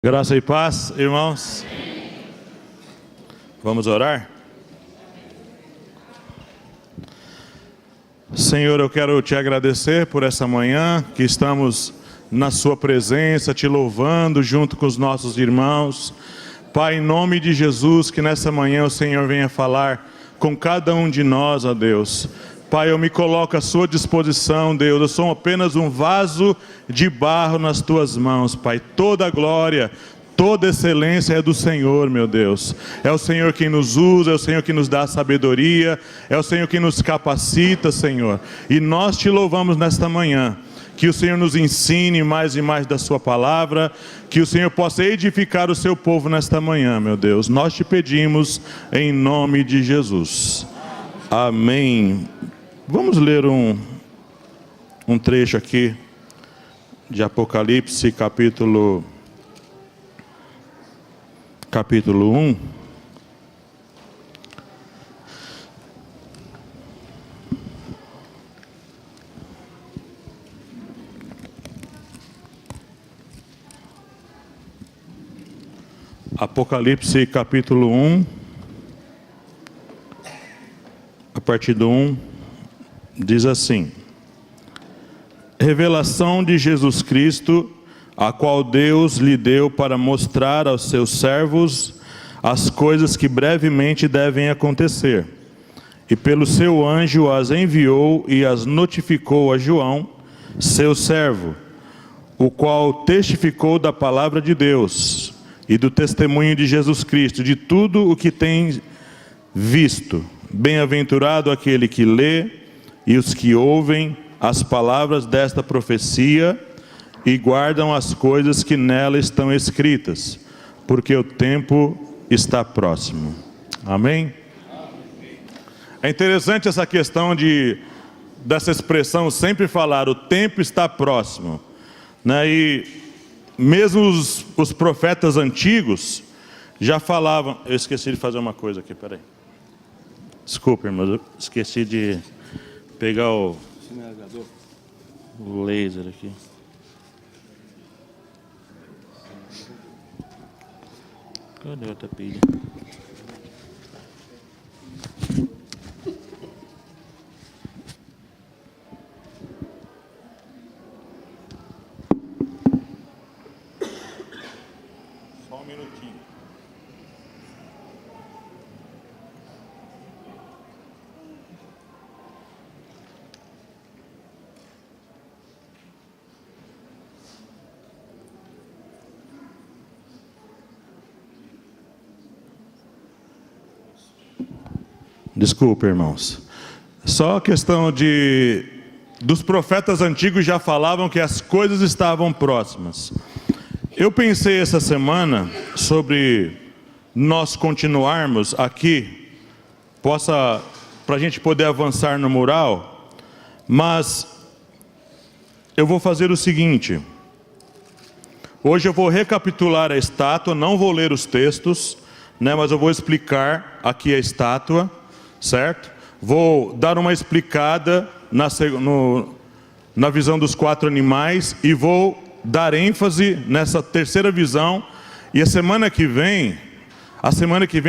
Graça e paz, irmãos. Vamos orar? Senhor, eu quero te agradecer por essa manhã que estamos na sua presença, te louvando junto com os nossos irmãos. Pai, em nome de Jesus, que nessa manhã o Senhor venha falar com cada um de nós, ó Deus. Pai, eu me coloco à sua disposição, Deus. Eu sou apenas um vaso de barro nas tuas mãos, Pai. Toda a glória, toda excelência é do Senhor, meu Deus. É o Senhor quem nos usa, é o Senhor que nos dá sabedoria, é o Senhor que nos capacita, Senhor. E nós te louvamos nesta manhã. Que o Senhor nos ensine mais e mais da sua palavra, que o Senhor possa edificar o seu povo nesta manhã, meu Deus. Nós te pedimos em nome de Jesus. Amém. Vamos ler um trecho aqui de Apocalipse, capítulo 1. Apocalipse, capítulo 1, a partir do 1. Diz assim: revelação de Jesus Cristo, a qual Deus lhe deu para mostrar aos seus servos as coisas que brevemente devem acontecer. E pelo seu anjo as enviou e as notificou a João, seu servo, o qual testificou da palavra de Deus e do testemunho de Jesus Cristo, de tudo o que tem visto. Bem-aventurado aquele que lê e os que ouvem as palavras desta profecia e guardam as coisas que nela estão escritas, porque o tempo está próximo. Amém? É interessante essa questão dessa expressão sempre falar, o tempo está próximo, né? E mesmo os profetas antigos já falavam. Eu esqueci de fazer uma coisa aqui, peraí. Desculpa, irmãos, eu esqueci de pegar o laser aqui. Cadê a outra pilha? Só um minutinho. Desculpa, irmãos. Só a questão dos profetas antigos já falavam que as coisas estavam próximas. Eu pensei essa semana sobre nós continuarmos aqui, para a gente poder avançar no mural, mas eu vou fazer o seguinte. Hoje eu vou recapitular a estátua, não vou ler os textos, né, mas eu vou explicar aqui a estátua. Certo? Vou dar uma explicada na visão dos 4 animais e vou dar ênfase nessa terceira visão. E a semana que vem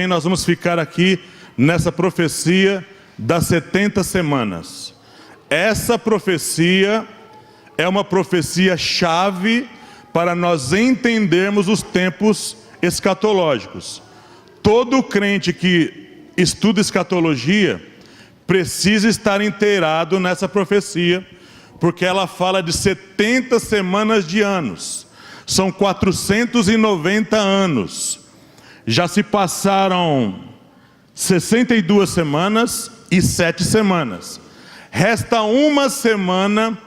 nós vamos ficar aqui nessa profecia das 70 semanas. Essa profecia é uma profecia chave para nós entendermos os tempos escatológicos. Todo crente que estuda escatologia precisa estar inteirado nessa profecia, porque ela fala de 70 semanas de anos. São 490 anos. Já se passaram 62 semanas e 7 semanas. Resta uma semana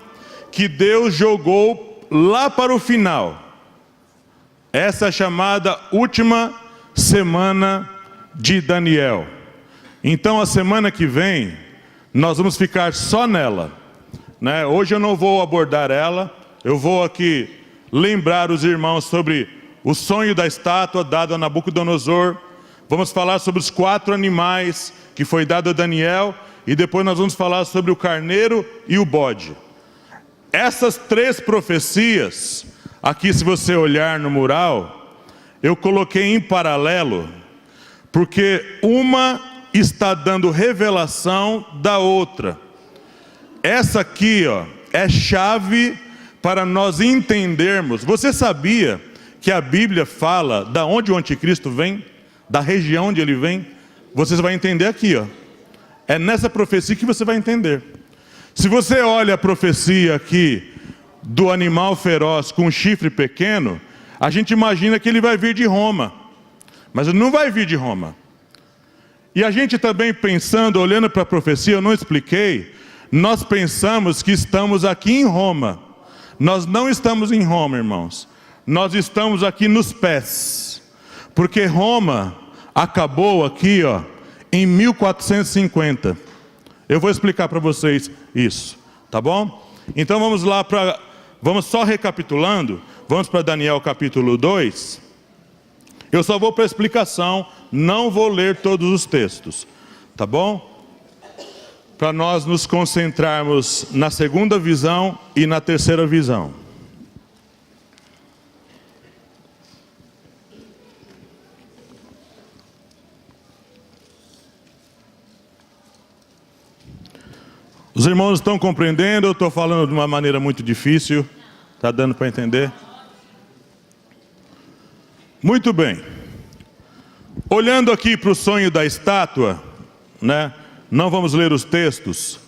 que Deus jogou lá para o final. Essa é a chamada última semana de Daniel. Então a semana que vem nós vamos ficar só nela, né? Hoje eu não vou abordar ela. Eu vou aqui lembrar os irmãos sobre o sonho da estátua dado a Nabucodonosor. Vamos falar sobre os 4 animais que foi dado a Daniel, e depois nós vamos falar sobre o carneiro e o bode. Essas 3 profecias aqui, se você olhar no mural, eu coloquei em paralelo, porque uma está dando revelação da outra. Essa aqui, ó, é chave para nós entendermos. Você sabia que a Bíblia fala da onde o anticristo vem? Da região onde ele vem? Você vai entender aqui, ó. É nessa profecia que você vai entender. Se você olha a profecia aqui do animal feroz com um chifre pequeno, a gente imagina que ele vai vir de Roma. Mas ele não vai vir de Roma. E a gente também pensando, olhando para a profecia, eu não expliquei, nós pensamos que estamos aqui em Roma. Nós não estamos em Roma, irmãos. Nós estamos aqui nos pés. Porque Roma acabou aqui, ó, em 1450. Eu vou explicar para vocês isso, tá bom? Então vamos lá vamos só recapitulando, vamos para Daniel capítulo 2. Eu só vou para a explicação, não vou ler todos os textos, tá bom? Para nós nos concentrarmos na segunda visão e na terceira visão. Os irmãos estão compreendendo? Eu estou falando de uma maneira muito difícil. Está dando para entender? Muito bem. Olhando aqui para o sonho da estátua, né? Não vamos ler os textos.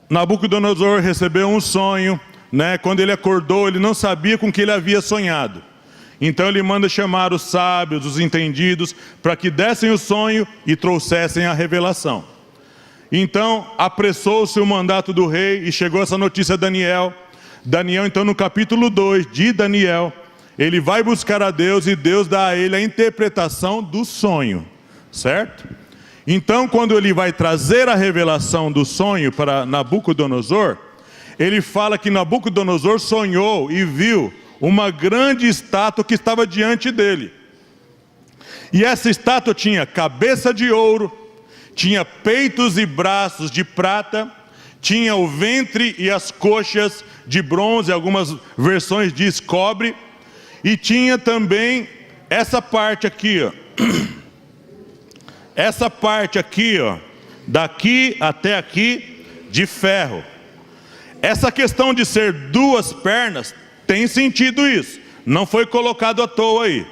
Nabucodonosor recebeu um sonho, né? Quando ele acordou, ele não sabia com que ele havia sonhado. Então ele manda chamar os sábios, os entendidos, para que dessem o sonho e trouxessem a revelação. Então apressou-se o mandato do rei e chegou essa notícia a Daniel. Daniel, então, no capítulo 2 de Daniel, ele vai buscar a Deus e Deus dá a ele a interpretação do sonho, certo? Então, quando ele vai trazer a revelação do sonho para Nabucodonosor, ele fala que Nabucodonosor sonhou e viu uma grande estátua que estava diante dele. E essa estátua tinha cabeça de ouro, tinha peitos e braços de prata, tinha o ventre e as coxas de bronze, algumas versões diz cobre, e tinha também essa parte aqui, ó. Essa parte aqui, ó, daqui até aqui, de ferro. Essa questão de ser duas pernas, tem sentido isso. Não foi colocado à toa aí.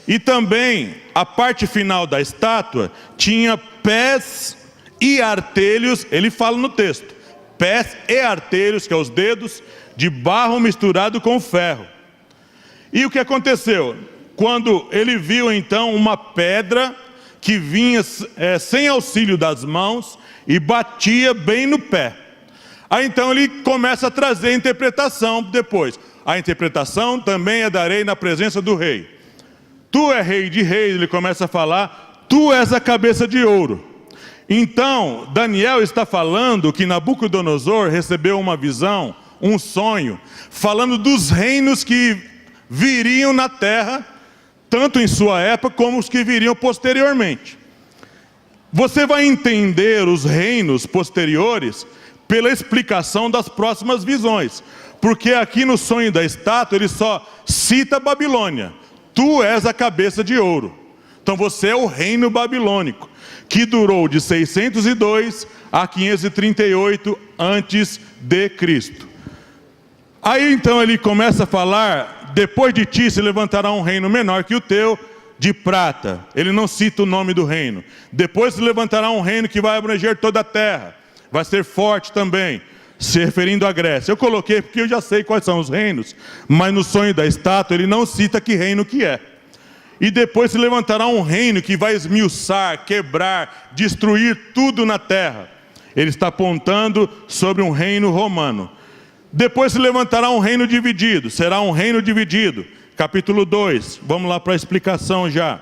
E também, a parte final da estátua, tinha pés e artelhos, ele fala no texto. Pés e artelhos, que é os dedos, de barro misturado com ferro. E o que aconteceu? Quando ele viu então uma pedra que vinha sem auxílio das mãos e batia bem no pé. Aí então ele começa a trazer a interpretação depois. A interpretação também a darei na presença do rei. Tu é rei de reis, ele começa a falar, tu és a cabeça de ouro. Então Daniel está falando que Nabucodonosor recebeu uma visão, um sonho, falando dos reinos que viriam na terra, tanto em sua época como os que viriam posteriormente. Você vai entender os reinos posteriores pela explicação das próximas visões, porque aqui no sonho da estátua ele só cita a Babilônia. Tu és a cabeça de ouro. Então você é o reino babilônico, que durou de 602 a 538 antes de Cristo. Aí então ele começa a falar, depois de ti se levantará um reino menor que o teu, de prata. Ele não cita o nome do reino. Depois se levantará um reino que vai abranger toda a terra. Vai ser forte também, se referindo à Grécia. Eu coloquei porque eu já sei quais são os reinos, mas no sonho da estátua ele não cita que reino que é. E depois se levantará um reino que vai esmiuçar, quebrar, destruir tudo na terra. Ele está apontando sobre um reino romano. Depois se levantará um reino dividido, será um reino dividido. Capítulo 2, vamos lá para a explicação já.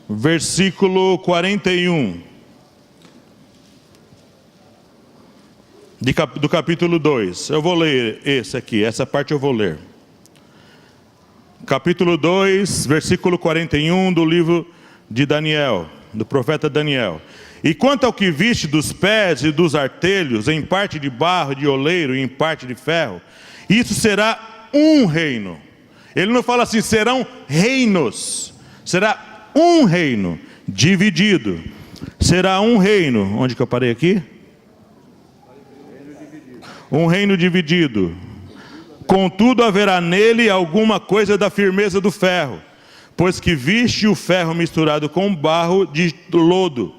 Versículo 41. Do capítulo 2. Eu vou ler esse aqui, essa parte eu vou ler. Capítulo 2, versículo 41 do livro de Daniel, do profeta Daniel. E quanto ao que viste dos pés e dos artelhos, em parte de barro, de oleiro e em parte de ferro, isso será um reino. Ele não fala assim, serão reinos. Será um reino dividido. Será um reino. Onde que eu parei aqui? Um reino dividido. Contudo, haverá nele alguma coisa da firmeza do ferro, pois que viste o ferro misturado com barro de lodo.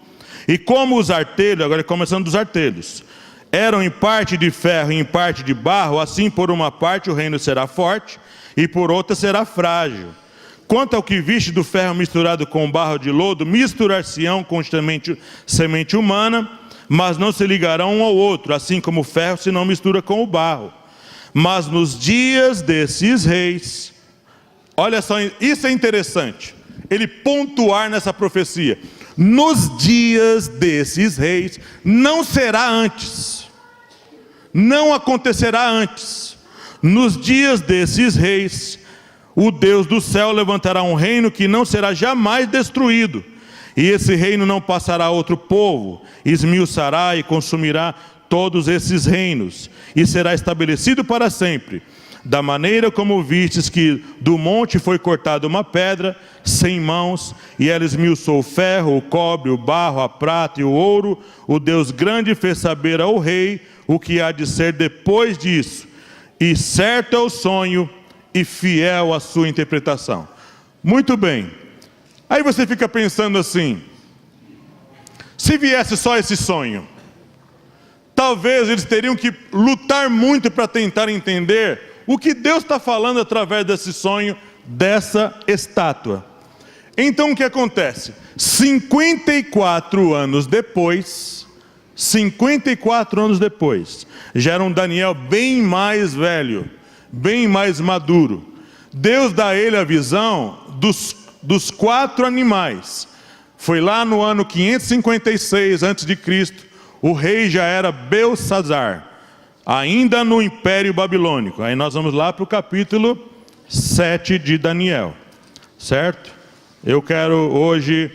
E como os artelhos, agora começando dos artelhos, eram em parte de ferro e em parte de barro, assim por uma parte o reino será forte, e por outra será frágil. Quanto ao que viste do ferro misturado com barro de lodo, misturar-se-ão com semente humana, mas não se ligarão um ao outro, assim como o ferro se não mistura com o barro. Mas nos dias desses reis, olha só, isso é interessante, ele pontuar nessa profecia. Nos dias desses reis, não será antes, não acontecerá antes. Nos dias desses reis, o Deus do céu levantará um reino que não será jamais destruído. E esse reino não passará a outro povo, esmiuçará e consumirá todos esses reinos, e será estabelecido para sempre. Da maneira como vistes que do monte foi cortada uma pedra, sem mãos, e ela esmiuçou o ferro, o cobre, o barro, a prata e o ouro, o Deus grande fez saber ao rei o que há de ser depois disso. E certo é o sonho, e fiel a sua interpretação. Muito bem. Aí você fica pensando assim, se viesse só esse sonho, talvez eles teriam que lutar muito para tentar entender o que Deus está falando através desse sonho, dessa estátua. Então o que acontece? 54 anos depois, já era um Daniel bem mais velho, bem mais maduro. Deus dá a ele a visão dos 4 animais. Foi lá no ano 556 a.C., o rei já era Belsazzar, ainda no Império Babilônico. Aí nós vamos lá para o capítulo 7 de Daniel, certo? Eu quero hoje,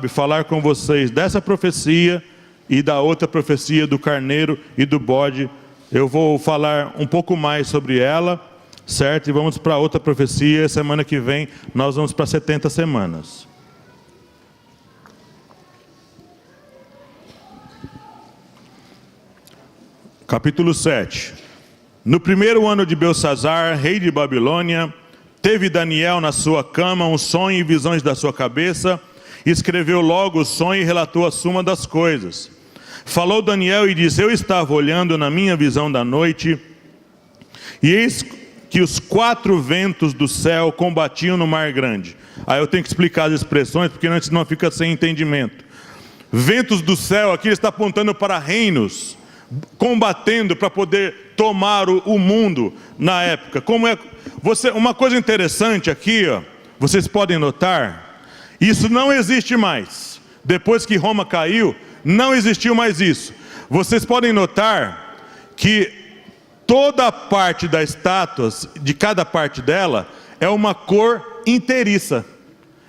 falar com vocês dessa profecia e da outra profecia do carneiro e do bode. Eu vou falar um pouco mais sobre ela, certo? E vamos para outra profecia. Semana que vem nós vamos para 70 semanas. Capítulo 7. No primeiro ano de Belsazzar, rei de Babilônia, teve Daniel na sua cama um sonho e visões da sua cabeça, escreveu logo o sonho e relatou a suma das coisas. Falou Daniel e disse, eu estava olhando na minha visão da noite, e eis que os 4 ventos do céu combatiam no mar grande. Aí eu tenho que explicar as expressões, porque antes não fica sem entendimento. Ventos do céu, aqui ele está apontando para reinos, combatendo para poder tomar o mundo na época. Uma coisa interessante aqui, ó, vocês podem notar, isso não existe mais. Depois que Roma caiu, não existiu mais isso. Vocês podem notar que toda a parte das estátuas, de cada parte dela, é uma cor inteiriça.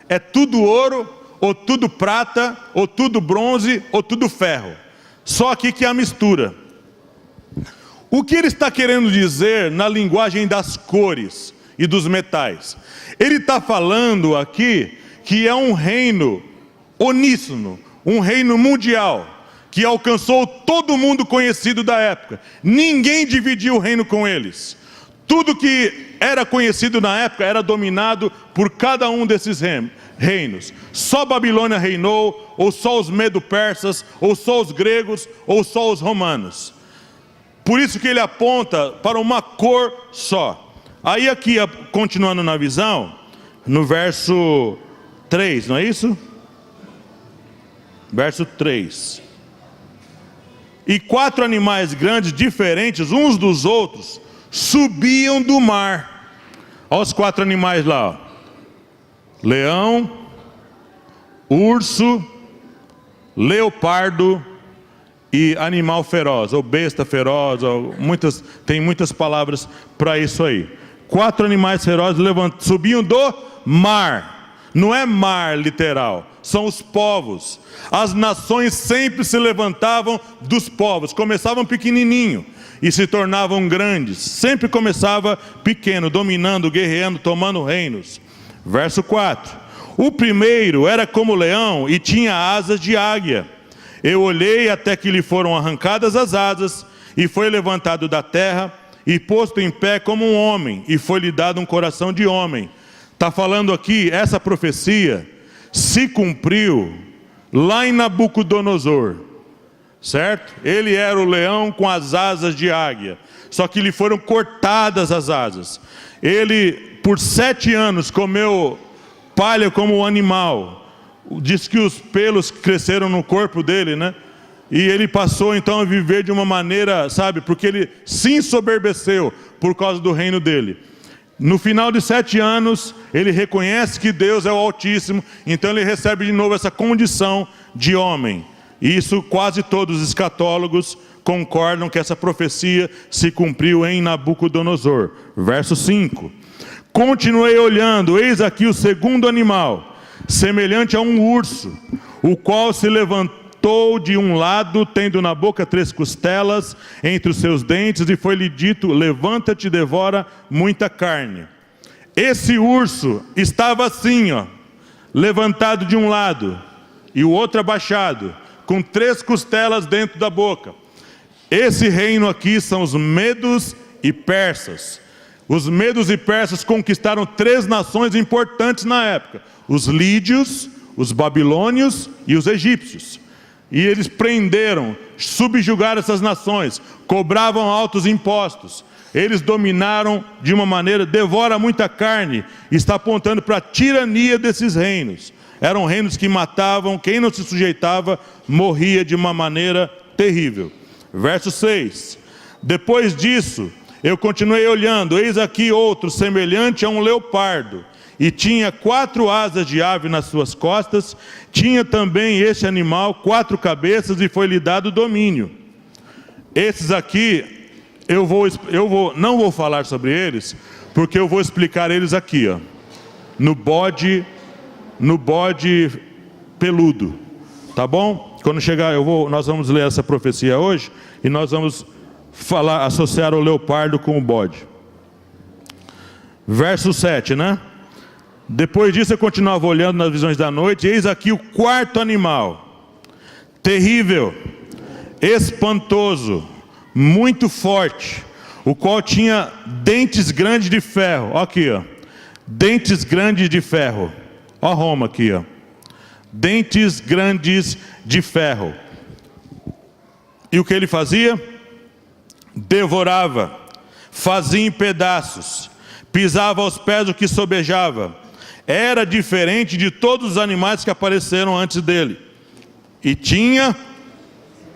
É tudo ouro, ou tudo prata, ou tudo bronze, ou tudo ferro. Só aqui que é a mistura. O que ele está querendo dizer na linguagem das cores e dos metais? Ele está falando aqui que é um reino uníssono, um reino mundial, que alcançou todo mundo conhecido da época. Ninguém dividiu o reino com eles. Tudo que era conhecido na época era dominado por cada um desses reinos. Só Babilônia reinou, ou só os medo-persas, ou só os gregos, ou só os romanos. Por isso que ele aponta para uma cor só. Aí aqui, continuando na visão, no verso 3, não é isso? Verso 3. E 4 animais grandes, diferentes uns dos outros, subiam do mar. Olha os 4 animais lá, ó. Leão, urso, leopardo e animal feroz, ou besta feroz, tem muitas palavras para isso aí. 4 animais ferozes subiam do mar. Não é mar literal, são os povos. As nações sempre se levantavam dos povos, começavam pequenininho e se tornavam grandes. Sempre começava pequeno, dominando, guerreando, tomando reinos. Verso 4. O primeiro era como leão e tinha asas de águia. Eu olhei até que lhe foram arrancadas as asas, e foi levantado da terra, e posto em pé como um homem, e foi-lhe dado um coração de homem. Está falando aqui, essa profecia se cumpriu lá em Nabucodonosor, certo? Ele era o leão com as asas de águia, só que lhe foram cortadas as asas. Ele, por 7 anos, comeu palha como um animal. Diz que os pelos cresceram no corpo dele, né? E ele passou então a viver de uma maneira, sabe, porque ele se ensoberbeceu por causa do reino dele. No final de 7 anos, ele reconhece que Deus é o Altíssimo, então ele recebe de novo essa condição de homem. E isso quase todos os escatólogos concordam que essa profecia se cumpriu em Nabucodonosor. Verso 5. Continuei olhando, eis aqui o segundo animal, semelhante a um urso, o qual se levantou de um lado, tendo na boca 3 costelas entre os seus dentes, e foi-lhe dito: levanta-te e devora muita carne. Esse urso estava assim, ó, levantado de um lado e o outro abaixado, com 3 costelas dentro da boca. Esse reino aqui são os medos e persas. Os medos e persas conquistaram 3 nações importantes na época: os lídios, os babilônios e os egípcios. E eles prenderam, subjugaram essas nações, cobravam altos impostos. Eles dominaram de uma maneira, devora muita carne, está apontando para a tirania desses reinos. Eram reinos que matavam, quem não se sujeitava morria de uma maneira terrível. Verso 6. Depois disso, eu continuei olhando, eis aqui outro semelhante a um leopardo, e tinha 4 asas de ave nas suas costas. Tinha também este animal 4 cabeças, e foi-lhe dado domínio. Esses aqui, não vou falar sobre eles, porque eu vou explicar eles aqui, ó, no bode peludo, tá bom? Quando chegar, nós vamos ler essa profecia hoje, e nós vamos associar o leopardo com o bode. Verso 7, né? Depois disso eu continuava olhando nas visões da noite, e eis aqui o 4º animal, terrível, espantoso, muito forte, o qual tinha dentes grandes de ferro. Ó aqui, ó, dentes grandes de ferro. Ó Roma aqui, ó, dentes grandes de ferro. E o que ele fazia? Devorava, fazia em pedaços, pisava aos pés o que sobejava. Era diferente de todos os animais que apareceram antes dele. E tinha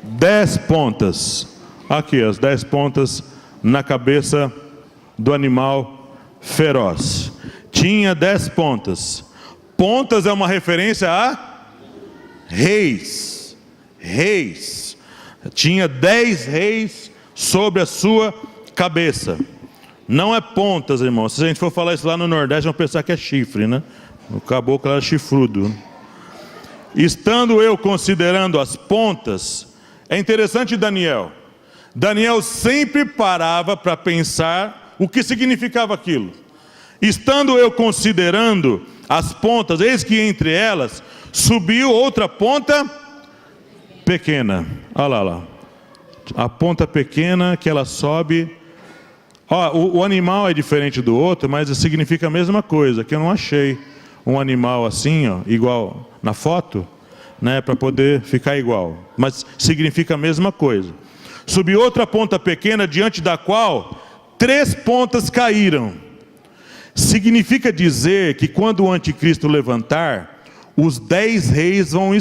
10 pontas. Aqui, as 10 pontas na cabeça do animal feroz. Tinha 10 pontas. Pontas é uma referência a reis. Reis. Tinha 10 reis sobre a sua cabeça. Não é pontas, irmãos. Se a gente for falar isso lá no Nordeste, vão pensar que é chifre, né? O caboclo era chifrudo. Estando eu considerando as pontas, é interessante Daniel. Daniel sempre parava para pensar o que significava aquilo. Estando eu considerando as pontas, eis que entre elas subiu outra ponta pequena. Olha lá. A ponta pequena que ela sobe. O animal é diferente do outro, mas significa a mesma coisa, que eu não achei um animal assim, ó, igual na foto, né, para poder ficar igual, mas significa a mesma coisa. Subiu outra ponta pequena, diante da qual 3 pontas caíram. Significa dizer que quando o anticristo levantar, os 10 reis vão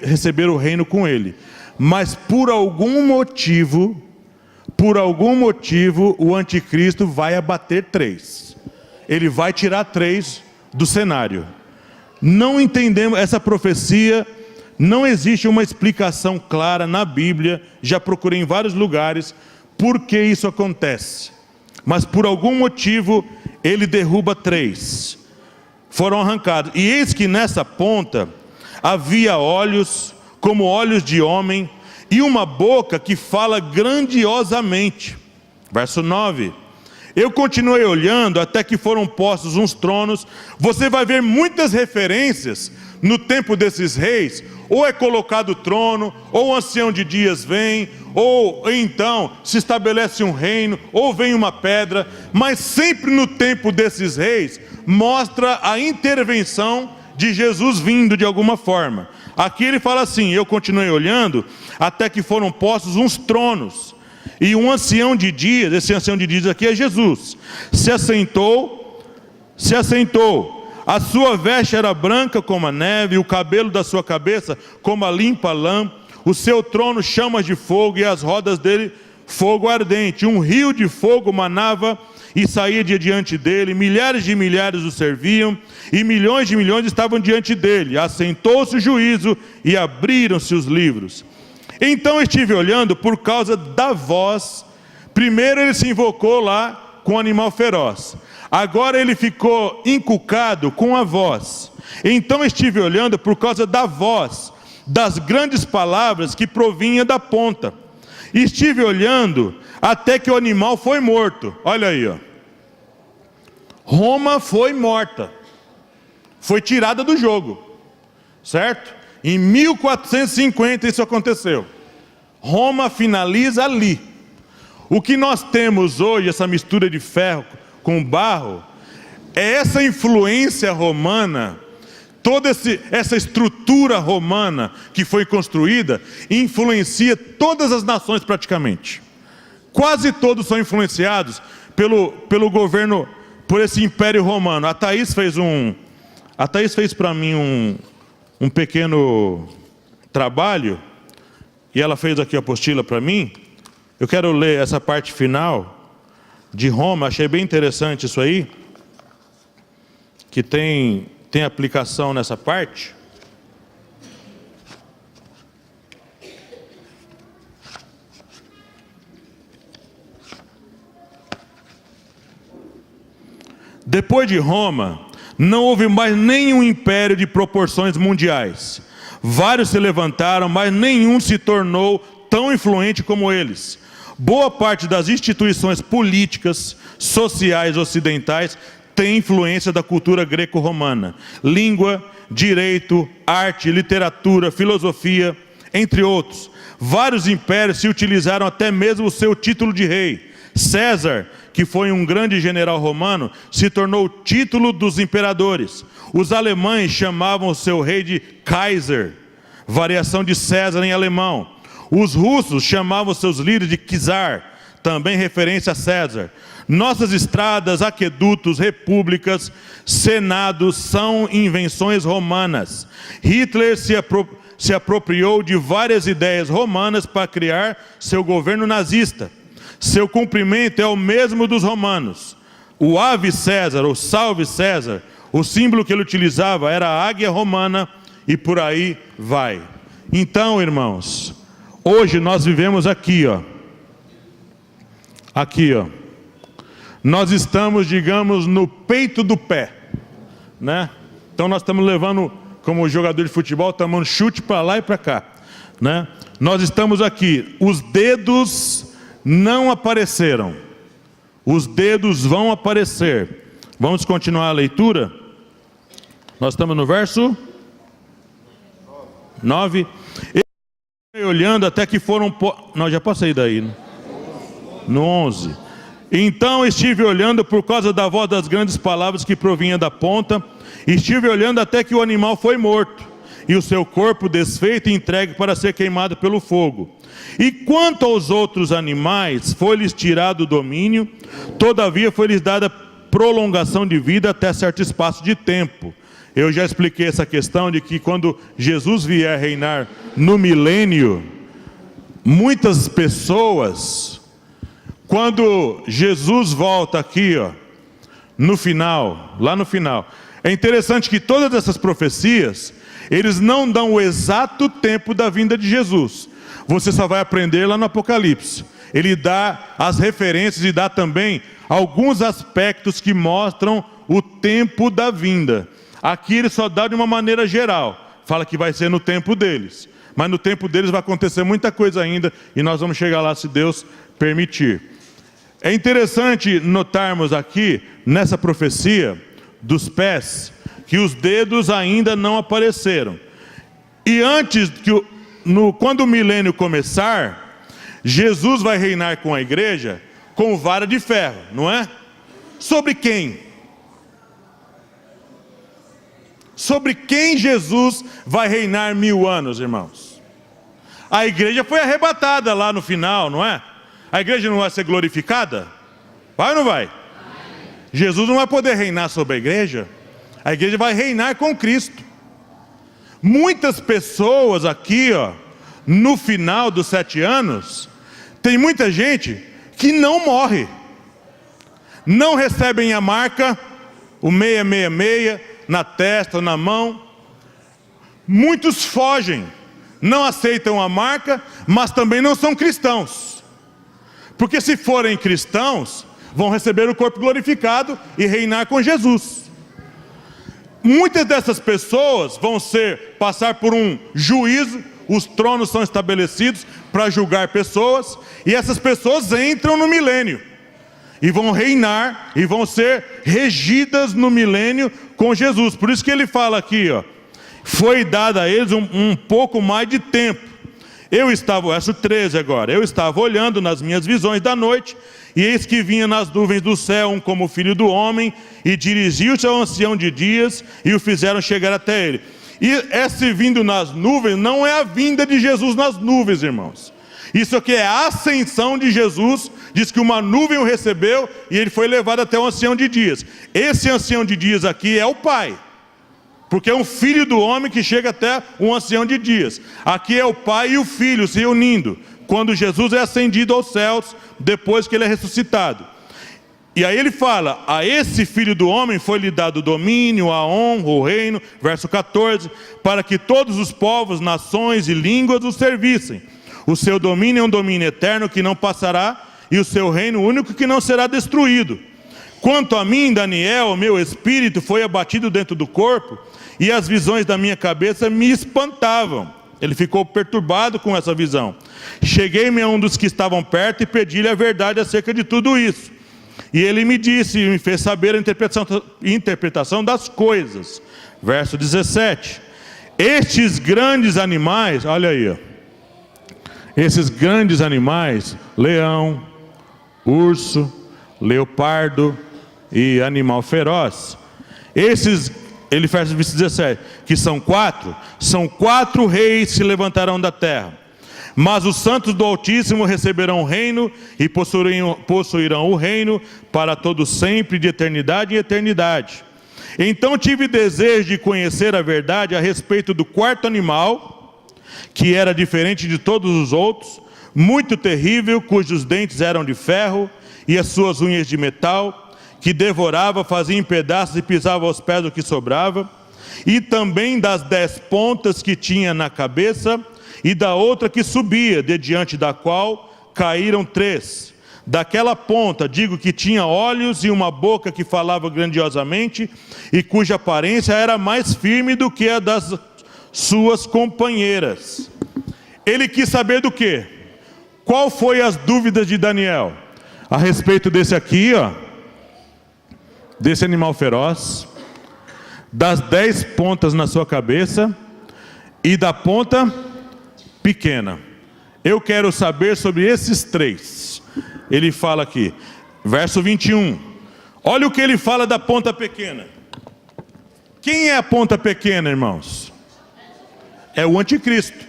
receber o reino com ele, mas por algum motivo, o anticristo vai abater 3. Ele vai tirar 3 do cenário. Não entendemos essa profecia, não existe uma explicação clara na Bíblia. Já procurei em vários lugares por que isso acontece. Mas por algum motivo ele derruba 3. foram arrancados. E eis que nessa ponta havia olhos, como olhos de homem, e uma boca que fala grandiosamente. Verso 9. Eu continuei olhando até que foram postos uns tronos. Você vai ver muitas referências no tempo desses reis. Ou é colocado o trono, ou o ancião de dias vem, ou então se estabelece um reino, ou vem uma pedra. Mas sempre no tempo desses reis, mostra a intervenção de Jesus vindo de alguma forma. Aqui ele fala assim: eu continuei olhando até que foram postos uns tronos. E um ancião de dias, esse ancião de dias aqui é Jesus, se assentou. A sua veste era branca como a neve, o cabelo da sua cabeça como a limpa lã. O seu trono chamas de fogo, e as rodas dele fogo ardente. Um rio de fogo manava e saía de diante dele. Milhares de milhares o serviam, e milhões de milhões estavam diante dele. Assentou-se o juízo, e abriram-se os livros. Então estive olhando por causa da voz. Primeiro ele se invocou lá com o animal feroz. Agora ele ficou encucado com a voz. Então estive olhando por causa da voz, das grandes palavras que provinha da ponta. Estive olhando até que o animal foi morto. Olha aí, ó. Roma foi morta. Foi tirada do jogo. Certo? Em 1450 isso aconteceu. Roma finaliza ali. O que nós temos hoje, essa mistura de ferro com barro, é essa influência romana, toda essa estrutura romana que foi construída, influencia todas as nações praticamente. Quase todos são influenciados pelo governo, por esse império romano. A Thaís fez para mim um pequeno trabalho, e ela fez aqui a apostila para mim. Eu quero ler essa parte final de Roma, achei bem interessante isso aí, que tem aplicação nessa parte. Depois de Roma, não houve mais nenhum império de proporções mundiais. Vários se levantaram, mas nenhum se tornou tão influente como eles. Boa parte das instituições políticas, sociais ocidentais tem influência da cultura greco-romana. Língua, direito, arte, literatura, filosofia, entre outros. Vários impérios se utilizaram até mesmo o seu título de rei. César, que foi um grande general romano, se tornou o título dos imperadores. Os alemães chamavam o seu rei de Kaiser, variação de César em alemão. Os russos chamavam seus líderes de czar, também referência a César. Nossas estradas, aquedutos, repúblicas, senados são invenções romanas. Hitler se apropriou de várias ideias romanas para criar seu governo nazista. Seu cumprimento é o mesmo dos romanos. O Ave César, ou Salve César, o símbolo que ele utilizava era a águia romana, e por aí vai. Então, irmãos, hoje nós vivemos aqui, ó. Aqui, ó. Nós estamos, digamos, no peito do pé, né? Então nós estamos levando, como jogador de futebol, estamos dando chute para lá e para cá, né? Nós estamos aqui. Os dedos não apareceram. Os dedos vão aparecer. Vamos continuar a leitura? Nós estamos no verso 9. Olhando até que foram... Não, já passei daí, né? No 11. Então estive olhando por causa da voz das grandes palavras que provinha da ponta. Estive olhando até que o animal foi morto, e o seu corpo desfeito e entregue para ser queimado pelo fogo. E quanto aos outros animais, foi-lhes tirado o domínio, todavia foi-lhes dada prolongação de vida até certo espaço de tempo. Eu já expliquei essa questão de que quando Jesus vier reinar no milênio, muitas pessoas, quando Jesus volta aqui, ó, no final, lá no final, é interessante que todas essas profecias, eles não dão o exato tempo da vinda de Jesus. Você só vai aprender lá no Apocalipse. Ele dá as referências e dá também alguns aspectos que mostram o tempo da vinda. Aqui ele só dá de uma maneira geral. Fala que vai ser no tempo deles. Mas no tempo deles vai acontecer muita coisa ainda, e nós vamos chegar lá se Deus permitir. É interessante notarmos aqui, nessa profecia dos pés, que os dedos ainda não apareceram. E antes, quando o milênio começar, Jesus vai reinar com a igreja com vara de ferro, não é? Sobre quem? Sobre quem Jesus vai reinar 1000 anos, irmãos? A igreja foi arrebatada lá no final, não é? A igreja não vai ser glorificada? Vai ou não vai? Jesus não vai poder reinar sobre a igreja. A igreja vai reinar com Cristo. Muitas pessoas aqui, no final dos 7 anos, tem muita gente que não morre. Não recebem a marca, o 666, na testa ou na mão. Muitos fogem, não aceitam a marca, mas também não são cristãos. Porque se forem cristãos, vão receber o corpo glorificado e reinar com Jesus. Muitas dessas pessoas vão passar por um juízo, os tronos são estabelecidos para julgar pessoas, e essas pessoas entram no milênio, e vão reinar, e vão ser regidas no milênio com Jesus. Por isso que ele fala aqui, foi dado a eles um pouco mais de tempo. Verso 13 agora, eu estava olhando nas minhas visões da noite, e eis que vinha nas nuvens do céu um como filho do homem, e dirigiu-se ao ancião de dias, e o fizeram chegar até ele. E esse vindo nas nuvens não é a vinda de Jesus nas nuvens, irmãos. Isso aqui é a ascensão de Jesus. Diz que uma nuvem o recebeu e ele foi levado até o ancião de dias. Esse ancião de dias aqui é o Pai, porque é um filho do homem que chega até um ancião de dias. Aqui é o Pai e o Filho se reunindo, quando Jesus é ascendido aos céus, depois que ele é ressuscitado. E aí ele fala, a esse filho do homem foi-lhe dado o domínio, a honra, o reino, verso 14, para que todos os povos, nações e línguas o servissem. O seu domínio é um domínio eterno que não passará, e o seu reino único que não será destruído. Quanto a mim, Daniel, o meu espírito foi abatido dentro do corpo, e as visões da minha cabeça me espantavam. Ele ficou perturbado com essa visão. Cheguei-me a um dos que estavam perto e pedi-lhe a verdade acerca de tudo isso. E ele me disse, e me fez saber a interpretação das coisas. Verso 17. Estes grandes animais, olha aí, esses grandes animais, leão, urso, leopardo e animal feroz, ele faz o verso 17, que são quatro reis que se levantarão da terra. Mas os santos do Altíssimo receberão o reino e possuirão o reino para todo sempre, de eternidade em eternidade. Então tive desejo de conhecer a verdade a respeito do quarto animal, que era diferente de todos os outros, muito terrível, cujos dentes eram de ferro e as suas unhas de metal, que devorava, fazia em pedaços e pisava aos pés o que sobrava, e também das 10 pontas que tinha na cabeça, e da outra que subia, de diante da qual caíram 3. Daquela ponta, digo que tinha olhos e uma boca que falava grandiosamente, e cuja aparência era mais firme do que a das suas companheiras. Ele quis saber do quê? Qual foi as dúvidas de Daniel? A respeito desse aqui, desse animal feroz, das 10 pontas na sua cabeça, e da ponta pequena. Eu quero saber sobre esses 3. Ele fala aqui, verso 21. Olha o que ele fala da ponta pequena. Quem é a ponta pequena, irmãos? É o anticristo.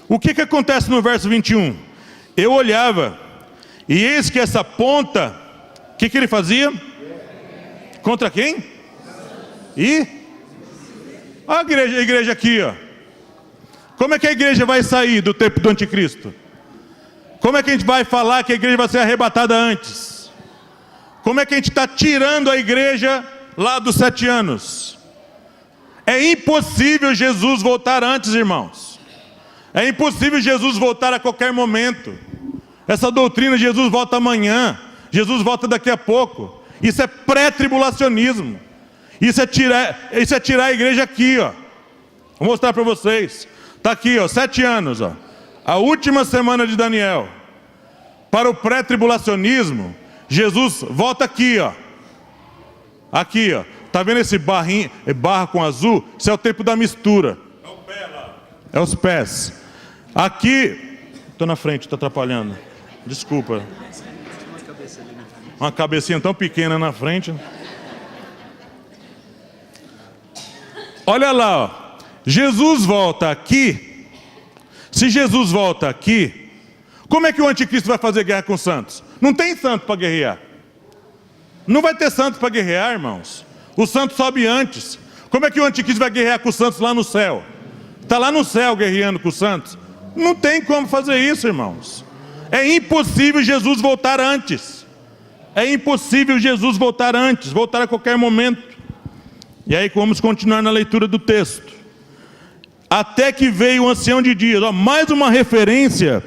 O que acontece no verso 21? Eu olhava, e eis que essa ponta, o que ele fazia? Contra quem? E? A igreja aqui, Como é que a igreja vai sair do tempo do anticristo? Como é que a gente vai falar que a igreja vai ser arrebatada antes? Como é que a gente está tirando a igreja lá dos 7 anos? É impossível Jesus voltar antes, irmãos. É impossível Jesus voltar a qualquer momento. Essa doutrina, Jesus volta amanhã, Jesus volta daqui a pouco. Isso é pré-tribulacionismo. Isso é tirar a igreja aqui, ó. Vou mostrar para vocês. Está aqui, ó, 7 anos, ó. A última semana de Daniel. Para o pré-tribulacionismo, Jesus volta aqui, ó. Aqui, ó. Tá vendo esse barrinho, barra com azul? Isso é o tempo da mistura. É o pé lá. É os pés. Aqui, estou na frente, estou atrapalhando. Desculpa. Uma cabecinha tão pequena na frente. Olha lá, ó. Jesus volta aqui. Se Jesus volta aqui, como é que o anticristo vai fazer guerra com os santos? Não tem santo para guerrear. Não vai ter santo para guerrear, irmãos. O santo sobe antes. Como é que o anticristo vai guerrear com os santos lá no céu? Está lá no céu guerreando com os santos. Não tem como fazer isso, irmãos. É impossível Jesus voltar antes. É impossível Jesus voltar antes, voltar a qualquer momento. E aí vamos continuar na leitura do texto. Até que veio o ancião de dias. Ó, mais uma referência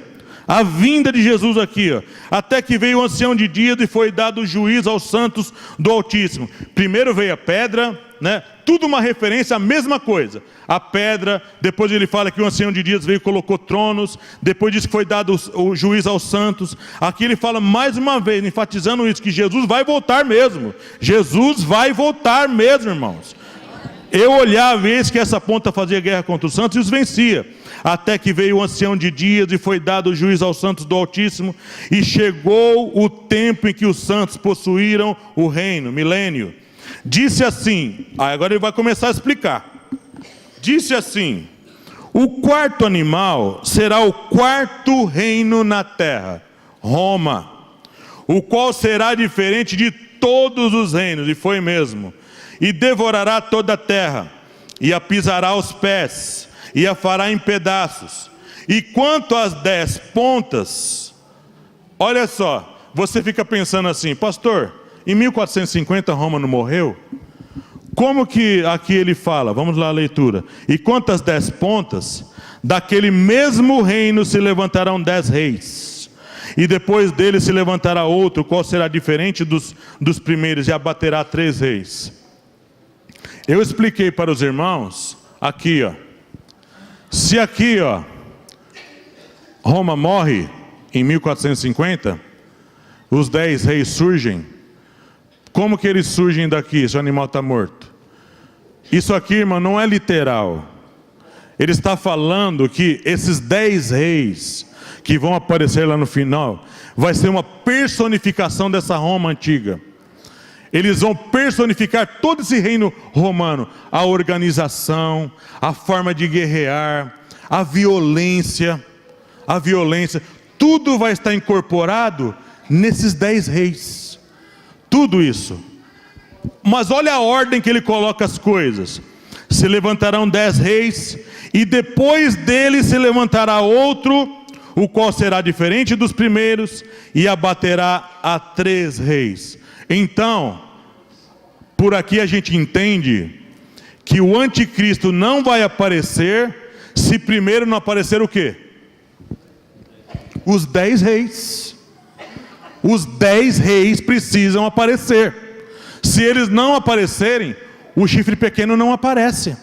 à vinda de Jesus aqui. Ó. Até que veio o ancião de dias e foi dado juízo aos santos do Altíssimo. Primeiro veio a pedra, né? Tudo uma referência à mesma coisa. A pedra, depois ele fala que o ancião de dias veio e colocou tronos, depois diz que foi dado o juízo aos santos. Aqui ele fala mais uma vez, enfatizando isso, que Jesus vai voltar mesmo. Jesus vai voltar mesmo, irmãos. Eu olhava, eis que essa ponta fazia guerra contra os santos e os vencia. Até que veio o ancião de dias e foi dado o juízo aos santos do Altíssimo. E chegou o tempo em que os santos possuíram o reino, milênio. Disse assim, agora ele vai começar a explicar. Disse assim: o quarto animal será o quarto reino na terra, Roma, o qual será diferente de todos os reinos, e foi mesmo. E devorará toda a terra, e a pisará aos pés, e a fará em pedaços. E quanto às 10 pontas, olha só, você fica pensando assim, pastor, em 1450 Roma não morreu? Como que aqui ele fala? Vamos lá a leitura. E quanto às 10 pontas, daquele mesmo reino se levantarão 10 reis. E depois dele se levantará outro, qual será diferente dos primeiros, e abaterá 3 reis. Eu expliquei para os irmãos, aqui ó, se aqui ó, Roma morre em 1450, os 10 reis surgem, como que eles surgem daqui, se o animal está morto? Isso aqui, irmão, não é literal. Ele está falando que esses 10 reis, que vão aparecer lá no final, vai ser uma personificação dessa Roma antiga. Eles vão personificar todo esse reino romano, a organização, a forma de guerrear, a violência, tudo vai estar incorporado nesses 10 reis, tudo isso. Mas olha a ordem que ele coloca as coisas: se levantarão 10 reis, e depois dele se levantará outro, o qual será diferente dos primeiros, e abaterá a 3 reis. Então, por aqui a gente entende que o anticristo não vai aparecer se primeiro não aparecer o quê? Os 10 reis. Os 10 reis precisam aparecer. Se eles não aparecerem, o chifre pequeno não aparece.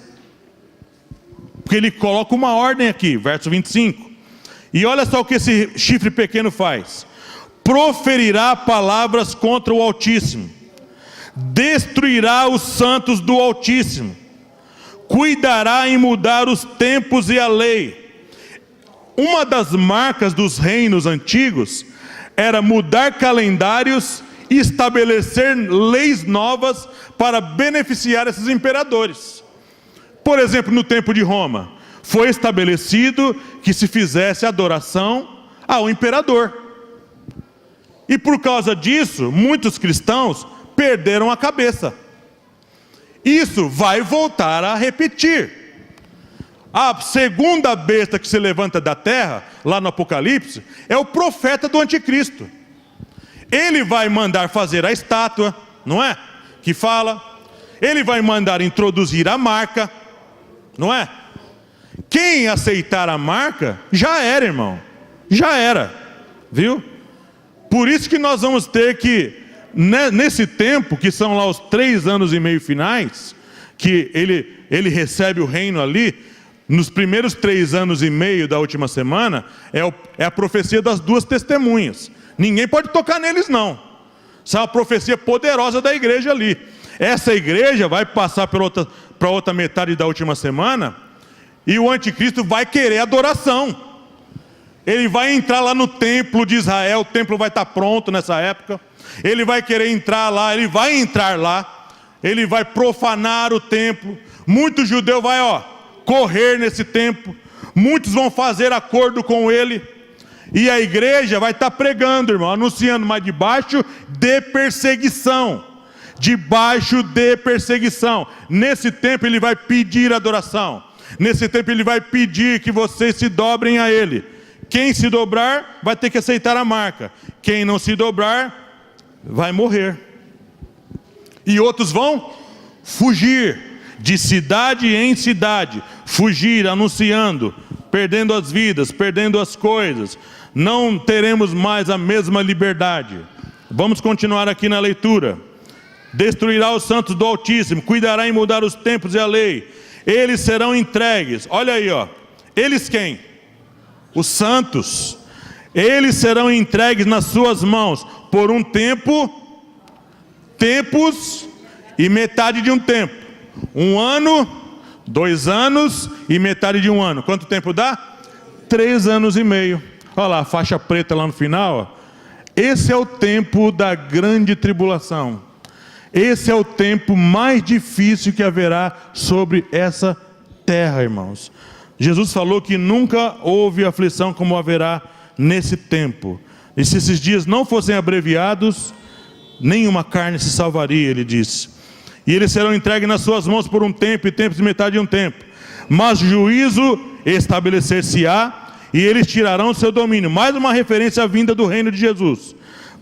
Porque ele coloca uma ordem aqui, verso 25. E olha só o que esse chifre pequeno faz: proferirá palavras contra o Altíssimo, destruirá os santos do Altíssimo, cuidará em mudar os tempos e a lei. Uma das marcas dos reinos antigos era mudar calendários e estabelecer leis novas para beneficiar esses imperadores. Por exemplo, no tempo de Roma, foi estabelecido que se fizesse adoração ao imperador. E por causa disso, muitos cristãos perderam a cabeça. Isso vai voltar a repetir. A segunda besta que se levanta da terra, lá no Apocalipse, é o profeta do anticristo. Ele vai mandar fazer a estátua, não é? Que fala. Ele vai mandar introduzir a marca, não é? Quem aceitar a marca, já era, irmão. Já era, viu? Por isso que nós vamos ter que nesse tempo, que são lá os 3 anos e meio finais, que ele recebe o reino ali, nos primeiros 3 anos e meio da última semana, é a profecia das 2 testemunhas. Ninguém pode tocar neles não. Isso é uma profecia poderosa da igreja ali. Essa igreja vai passar para outra metade da última semana, e o anticristo vai querer adoração. Ele vai entrar lá no templo de Israel, o templo vai estar pronto nessa época. Ele vai querer entrar lá, ele vai profanar o templo. Muitos judeus vão correr nesse templo, muitos vão fazer acordo com ele, e a igreja vai estar pregando, irmão, anunciando, mas debaixo de perseguição. Debaixo de perseguição. Nesse tempo ele vai pedir adoração. Nesse tempo ele vai pedir que vocês se dobrem a ele. Quem se dobrar vai ter que aceitar a marca. Quem não se dobrar vai morrer. E outros vão fugir de cidade em cidade, fugir anunciando, perdendo as vidas, perdendo as coisas. Não teremos mais a mesma liberdade. Vamos continuar aqui na leitura. Destruirá os santos do Altíssimo, cuidará em mudar os tempos e a lei. Eles serão entregues. Olha aí, eles quem? Os santos. Eles serão entregues nas suas mãos por um tempo, tempos e metade de um tempo. 1 ano, 2 anos e metade de 1 ano. Quanto tempo dá? 3 anos e meio. Olha lá, a faixa preta lá no final. Esse é o tempo da grande tribulação. Esse é o tempo mais difícil que haverá sobre essa terra, irmãos. Jesus falou que nunca houve aflição como haverá nesse tempo. E se esses dias não fossem abreviados, nenhuma carne se salvaria, ele disse. E eles serão entregues nas suas mãos por um tempo, e tempos de metade de um tempo. Mas juízo estabelecer-se-á, e eles tirarão seu domínio. Mais uma referência à vinda do reino de Jesus.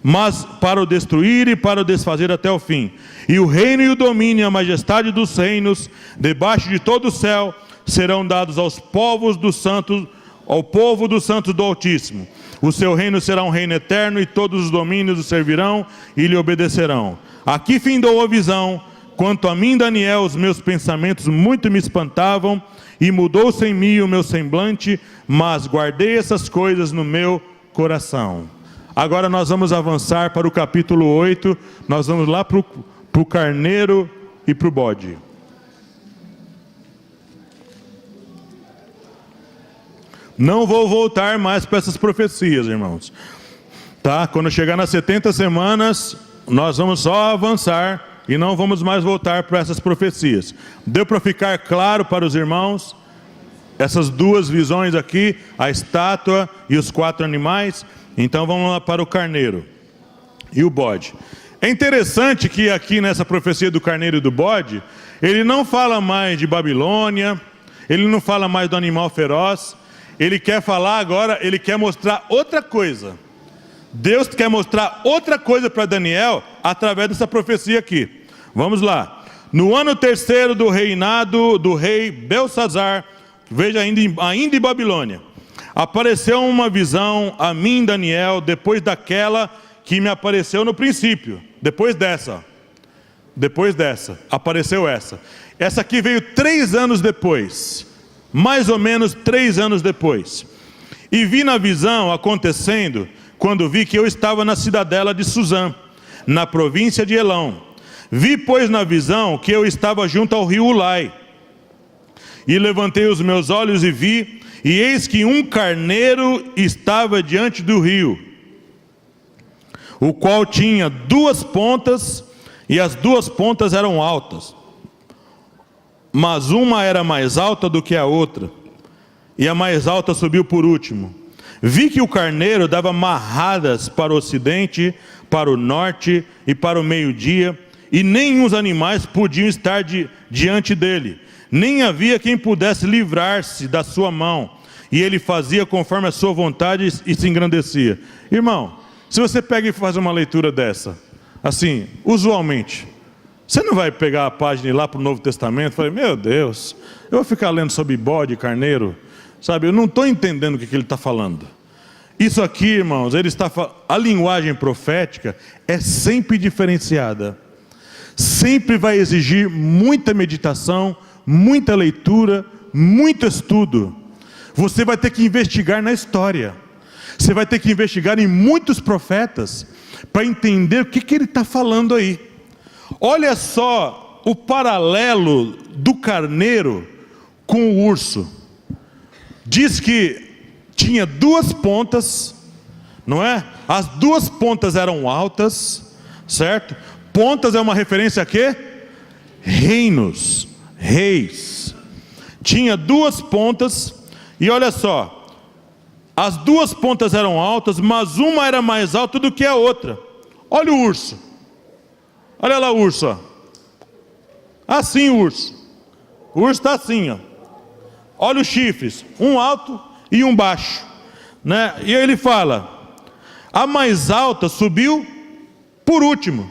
Mas para o destruir e para o desfazer até o fim. E o reino e o domínio e a majestade dos reinos, debaixo de todo o céu, serão dados aos povos dos santos, ao povo dos santos do Altíssimo. O seu reino será um reino eterno, e todos os domínios o servirão e lhe obedecerão. Aqui findou a visão. Quanto a mim, Daniel, os meus pensamentos muito me espantavam, e mudou-se em mim o meu semblante, mas guardei essas coisas no meu coração. Agora nós vamos avançar para o capítulo 8, nós vamos lá para o carneiro e para o bode. Não vou voltar mais para essas profecias, irmãos. Tá? Quando chegar nas 70 semanas, nós vamos só avançar e não vamos mais voltar para essas profecias. Deu para ficar claro para os irmãos? Essas 2 visões aqui, a estátua e os 4 animais. Então vamos lá para o carneiro e o bode. É interessante que aqui nessa profecia do carneiro e do bode, ele não fala mais de Babilônia, ele não fala mais do animal feroz, ele quer falar agora, ele quer mostrar outra coisa. Deus quer mostrar outra coisa para Daniel através dessa profecia aqui. Vamos lá. No ano 3º do reinado do rei Belsazar, veja ainda em Babilônia, apareceu uma visão a mim, Daniel, depois daquela que me apareceu no princípio. Depois dessa, apareceu essa. Essa aqui veio 3 anos depois, mais ou menos 3 anos depois. E vi na visão acontecendo, quando vi que eu estava na cidadela de Suzã, na província de Elão. Vi, pois, na visão que eu estava junto ao rio Ulai. E levantei os meus olhos e vi, e eis que um carneiro estava diante do rio, o qual tinha 2 pontas, e as 2 pontas eram altas, mas uma era mais alta do que a outra, e a mais alta subiu por último. Vi que o carneiro dava marradas para o ocidente, para o norte e para o meio-dia, e nenhum dos animais podiam estar diante dele, nem havia quem pudesse livrar-se da sua mão, e ele fazia conforme a sua vontade e se engrandecia. Irmão, se você pega e faz uma leitura dessa, assim, usualmente, você não vai pegar a página e ir lá para o Novo Testamento e falar, meu Deus, eu vou ficar lendo sobre bode e carneiro, sabe? Eu não estou entendendo o que ele está falando. Isso aqui, irmãos, a linguagem profética é sempre diferenciada. Sempre vai exigir muita meditação, muita leitura, muito estudo. Você vai ter que investigar na história. Você vai ter que investigar em muitos profetas para entender o que ele está falando aí. Olha só o paralelo do carneiro com o urso. Diz que tinha duas pontas, não é? As duas pontas eram altas, certo? Pontas é uma referência a quê? Reinos, reis. Tinha duas pontas, e olha só, as duas pontas eram altas, mas uma era mais alta do que a outra. Olha o urso. Olha lá o urso, ó. Assim o urso. O urso está assim, ó. Olha os chifres, um alto e um baixo, né? E ele fala: a mais alta subiu por último.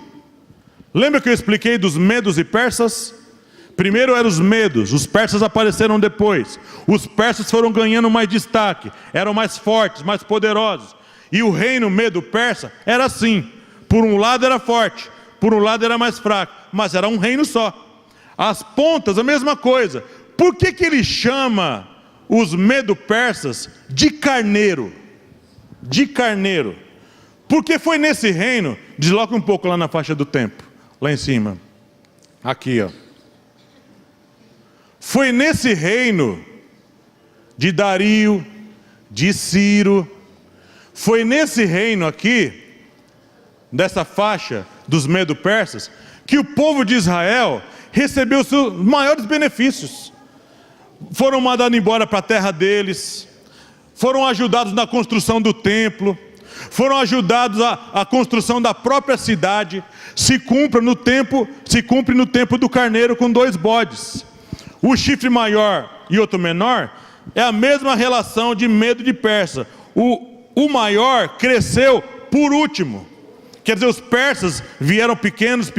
Lembra que eu expliquei dos medos e persas? Primeiro eram os medos, os persas apareceram depois. Os persas foram ganhando mais destaque, eram mais fortes, mais poderosos. E o reino medo-persa era assim: por um lado era forte, por um lado era mais fraco, mas era um reino só. As pontas, a mesma coisa. Por que ele chama os medo-persas de carneiro? De carneiro. Porque foi nesse reino, desloca um pouco lá na faixa do tempo, lá em cima. Aqui, ó. Foi nesse reino de Dario, de Ciro, foi nesse reino aqui, dessa faixa dos medo-persas, que o povo de Israel recebeu os seus maiores benefícios. Foram mandados embora para a terra deles, foram ajudados na construção do templo, foram ajudados à construção da própria cidade. Se cumpre no tempo do carneiro com 2 bodes. O chifre maior e outro menor é a mesma relação de medo de persa. O maior cresceu por último. Quer dizer, os persas vieram pequenos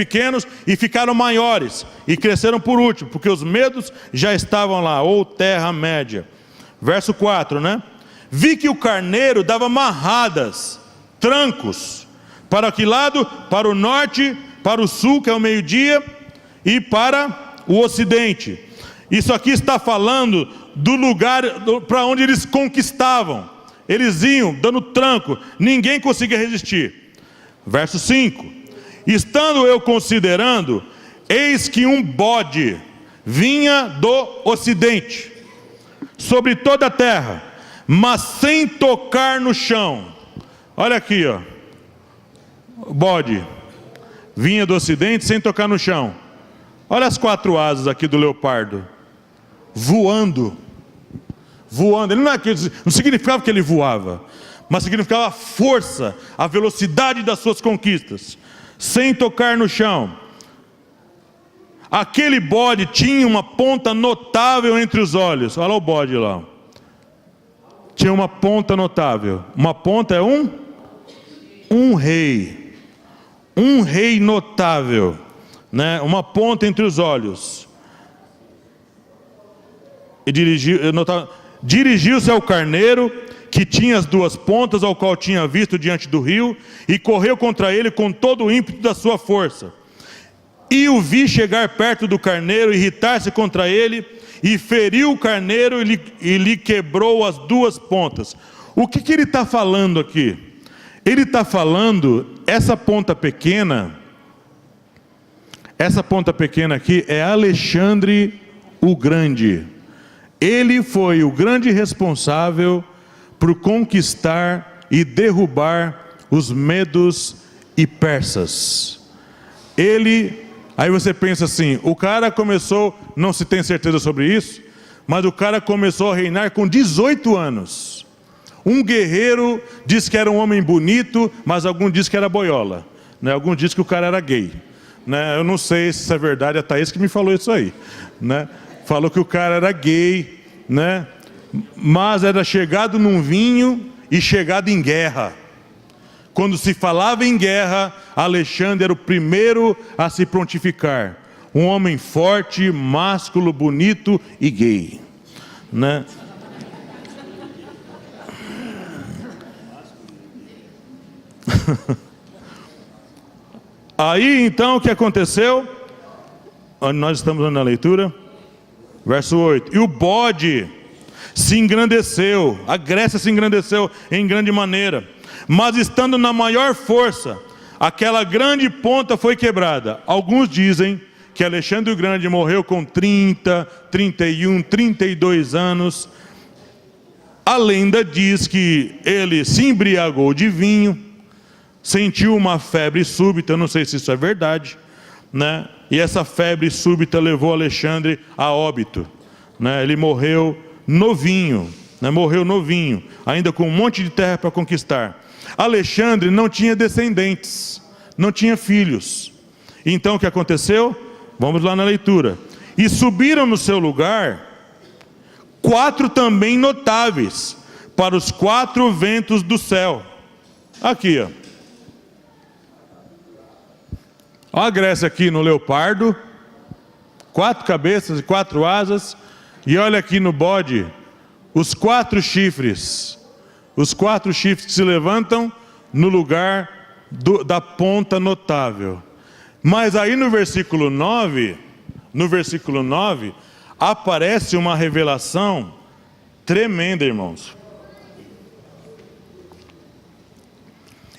e ficaram maiores, e cresceram por último, porque os medos já estavam lá, ou terra-média. Verso 4, né? Vi que o carneiro dava marradas, trancos. Para que lado? Para o norte, para o sul, que é o meio-dia, e para o ocidente. Isso aqui está falando do lugar para onde eles conquistavam. Eles iam dando tranco, ninguém conseguia resistir. Verso 5: estando eu considerando, eis que um bode vinha do ocidente, sobre toda a terra, mas sem tocar no chão. Olha aqui, ó. O bode vinha do ocidente sem tocar no chão. Olha as 4 asas aqui do leopardo, voando. Voando, ele não significava que ele voava, mas significava a força, a velocidade das suas conquistas, sem tocar no chão. Aquele bode tinha uma ponta notável entre os olhos. Olha o bode lá. Tinha uma ponta notável. Uma ponta é um rei. Um rei notável, né? Uma ponta entre os olhos. E dirigiu-se ao carneiro, que tinha as 2 pontas, ao qual tinha visto diante do rio, e correu contra ele com todo o ímpeto da sua força. E o vi chegar perto do carneiro, irritar-se contra ele, e feriu o carneiro e lhe quebrou as 2 pontas. O que ele está falando aqui? Ele está falando, essa ponta pequena aqui é Alexandre o Grande. Ele foi o grande responsável por conquistar e derrubar os medos e persas. Aí você pensa assim, o cara começou, não se tem certeza sobre isso, mas o cara começou a reinar com 18 anos. Um guerreiro diz que era um homem bonito, mas algum diz que era boiola, né? Algum diz que o cara era gay, né? Eu não sei se isso é verdade, a Thaís que me falou isso aí, né? Falou que o cara era gay, né? Mas era chegado num vinho e chegado em guerra. Quando se falava em guerra, Alexandre era o primeiro a se prontificar. Um homem forte, másculo, bonito e gay, né? Aí então o que aconteceu? Nós estamos na leitura, verso 8. E o bode se engrandeceu, a Grécia se engrandeceu em grande maneira, mas estando na maior força, aquela grande ponta foi quebrada. Alguns dizem que Alexandre o Grande morreu com 30, 31, 32 anos. A lenda diz que ele se embriagou de vinho, sentiu uma febre súbita, eu não sei se isso é verdade, né? E essa febre súbita levou Alexandre a óbito, né? Ele morreu novinho, né? Morreu novinho, ainda com um monte de terra para conquistar. Alexandre não tinha descendentes, não tinha filhos. Então o que aconteceu? Vamos lá na leitura. E subiram no seu lugar 4 também notáveis para os 4 ventos do céu. Aqui, ó. Olha a Grécia aqui no leopardo, 4 cabeças e 4 asas. E olha aqui no bode, os 4 chifres. Os 4 chifres que se levantam no lugar da ponta notável. Mas aí no versículo 9, aparece uma revelação tremenda, irmãos.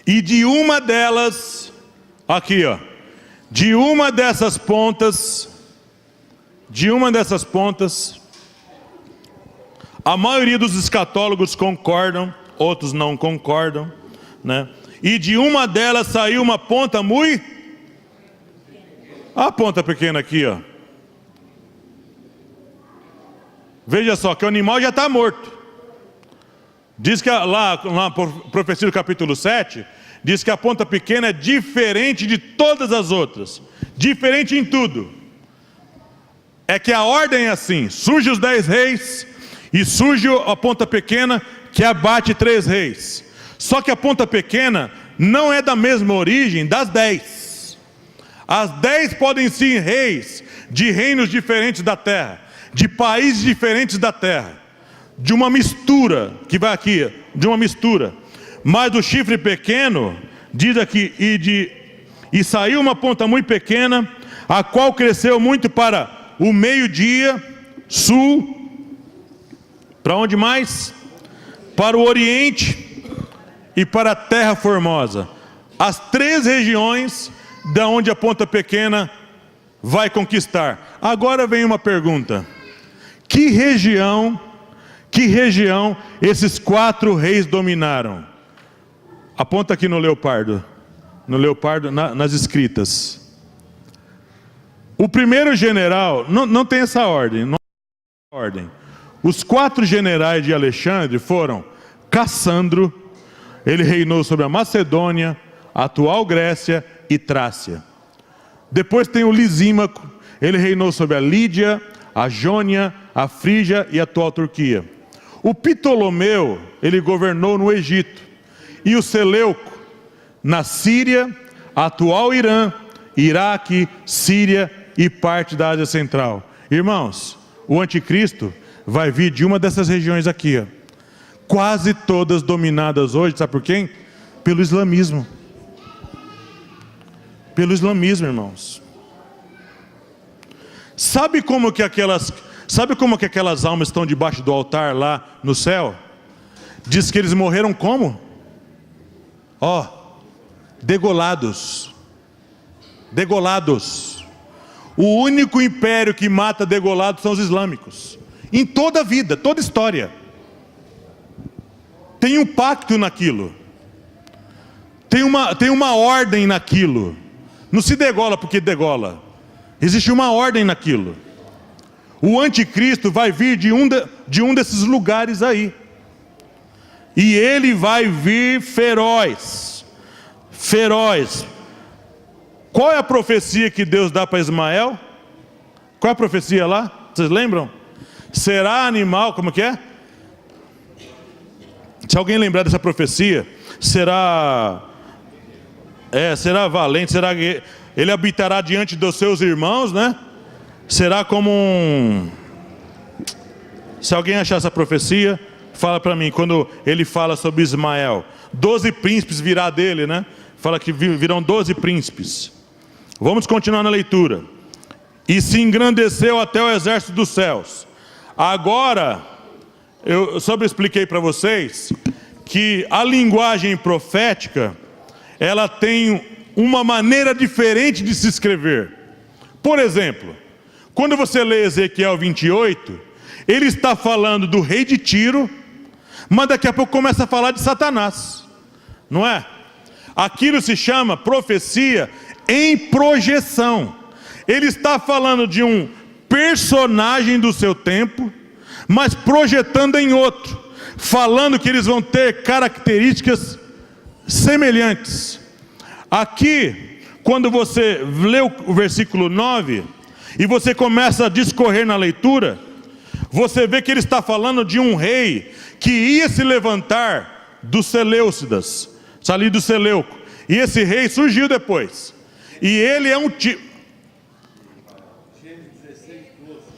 E de uma delas, aqui ó, de uma dessas pontas, a maioria dos escatólogos concordam, outros não concordam, né? E de uma delas saiu uma ponta muito... A ponta pequena aqui, ó. Veja só, que o animal já está morto. Diz que lá na profecia do capítulo 7, diz que a ponta pequena é diferente de todas as outras. Diferente em tudo. É que a ordem é assim: surge os 10 reis e surge a ponta pequena que abate 3 reis. Só que a ponta pequena não é da mesma origem das 10. As 10 podem ser reis de reinos diferentes da terra, de países diferentes da terra, de uma mistura, que vai aqui, de uma mistura. Mas do chifre pequeno, diz aqui, e saiu uma ponta muito pequena, a qual cresceu muito para o meio-dia, sul, para onde mais? Para o oriente e para a terra formosa. As 3 regiões da onde a ponta pequena vai conquistar. Agora vem uma pergunta: que região esses 4 reis dominaram? Aponta aqui no leopardo, nas escritas. O primeiro general, não tem essa ordem, não tem essa ordem. Os 4 generais de Alexandre foram Cassandro, ele reinou sobre a Macedônia, a atual Grécia e Trácia. Depois tem o Lisímaco, ele reinou sobre a Lídia, a Jônia, a Frígia e a atual Turquia. O Ptolomeu, ele governou no Egito. E o Seleuco, na Síria, atual Irã, Iraque, Síria e parte da Ásia Central. Irmãos, o anticristo vai vir de uma dessas regiões aqui, ó. Quase todas dominadas hoje, sabe por quem? Pelo islamismo. Pelo islamismo, irmãos. Sabe como que aquelas almas estão debaixo do altar lá no céu? Diz que eles morreram como? Ó, degolados. Degolados. O único império que mata degolados são os islâmicos. Em toda a vida, toda a história. Tem um pacto naquilo. Tem uma ordem naquilo. Não se degola porque degola. Existe uma ordem naquilo. O anticristo vai vir de um desses lugares aí. E ele vai vir feroz. Feroz. Qual é a profecia que Deus dá para Ismael? Qual é a profecia lá? Vocês lembram? Será animal, como que é? Se alguém lembrar dessa profecia, será valente, ele habitará diante dos seus irmãos, né? Será como um... Se alguém achar essa profecia, Fala para mim, quando ele fala sobre Ismael. 12 príncipes virá dele, né? Fala que virão 12 príncipes. Vamos continuar na leitura. E se engrandeceu até o exército dos céus. Agora, eu expliquei para vocês que a linguagem profética, ela tem uma maneira diferente de se escrever. Por exemplo, quando você lê Ezequiel 28, ele está falando do rei de Tiro, mas daqui a pouco começa a falar de Satanás, não é? Aquilo se chama profecia em projeção. Ele está falando de um personagem do seu tempo, mas projetando em outro, falando que eles vão ter características semelhantes. Aqui, quando você lê o versículo 9, e você começa a discorrer na leitura, você vê que ele está falando de um rei que ia se levantar dos Seleucidas, ali do Seleuco, e esse rei surgiu depois, e ele é um tipo...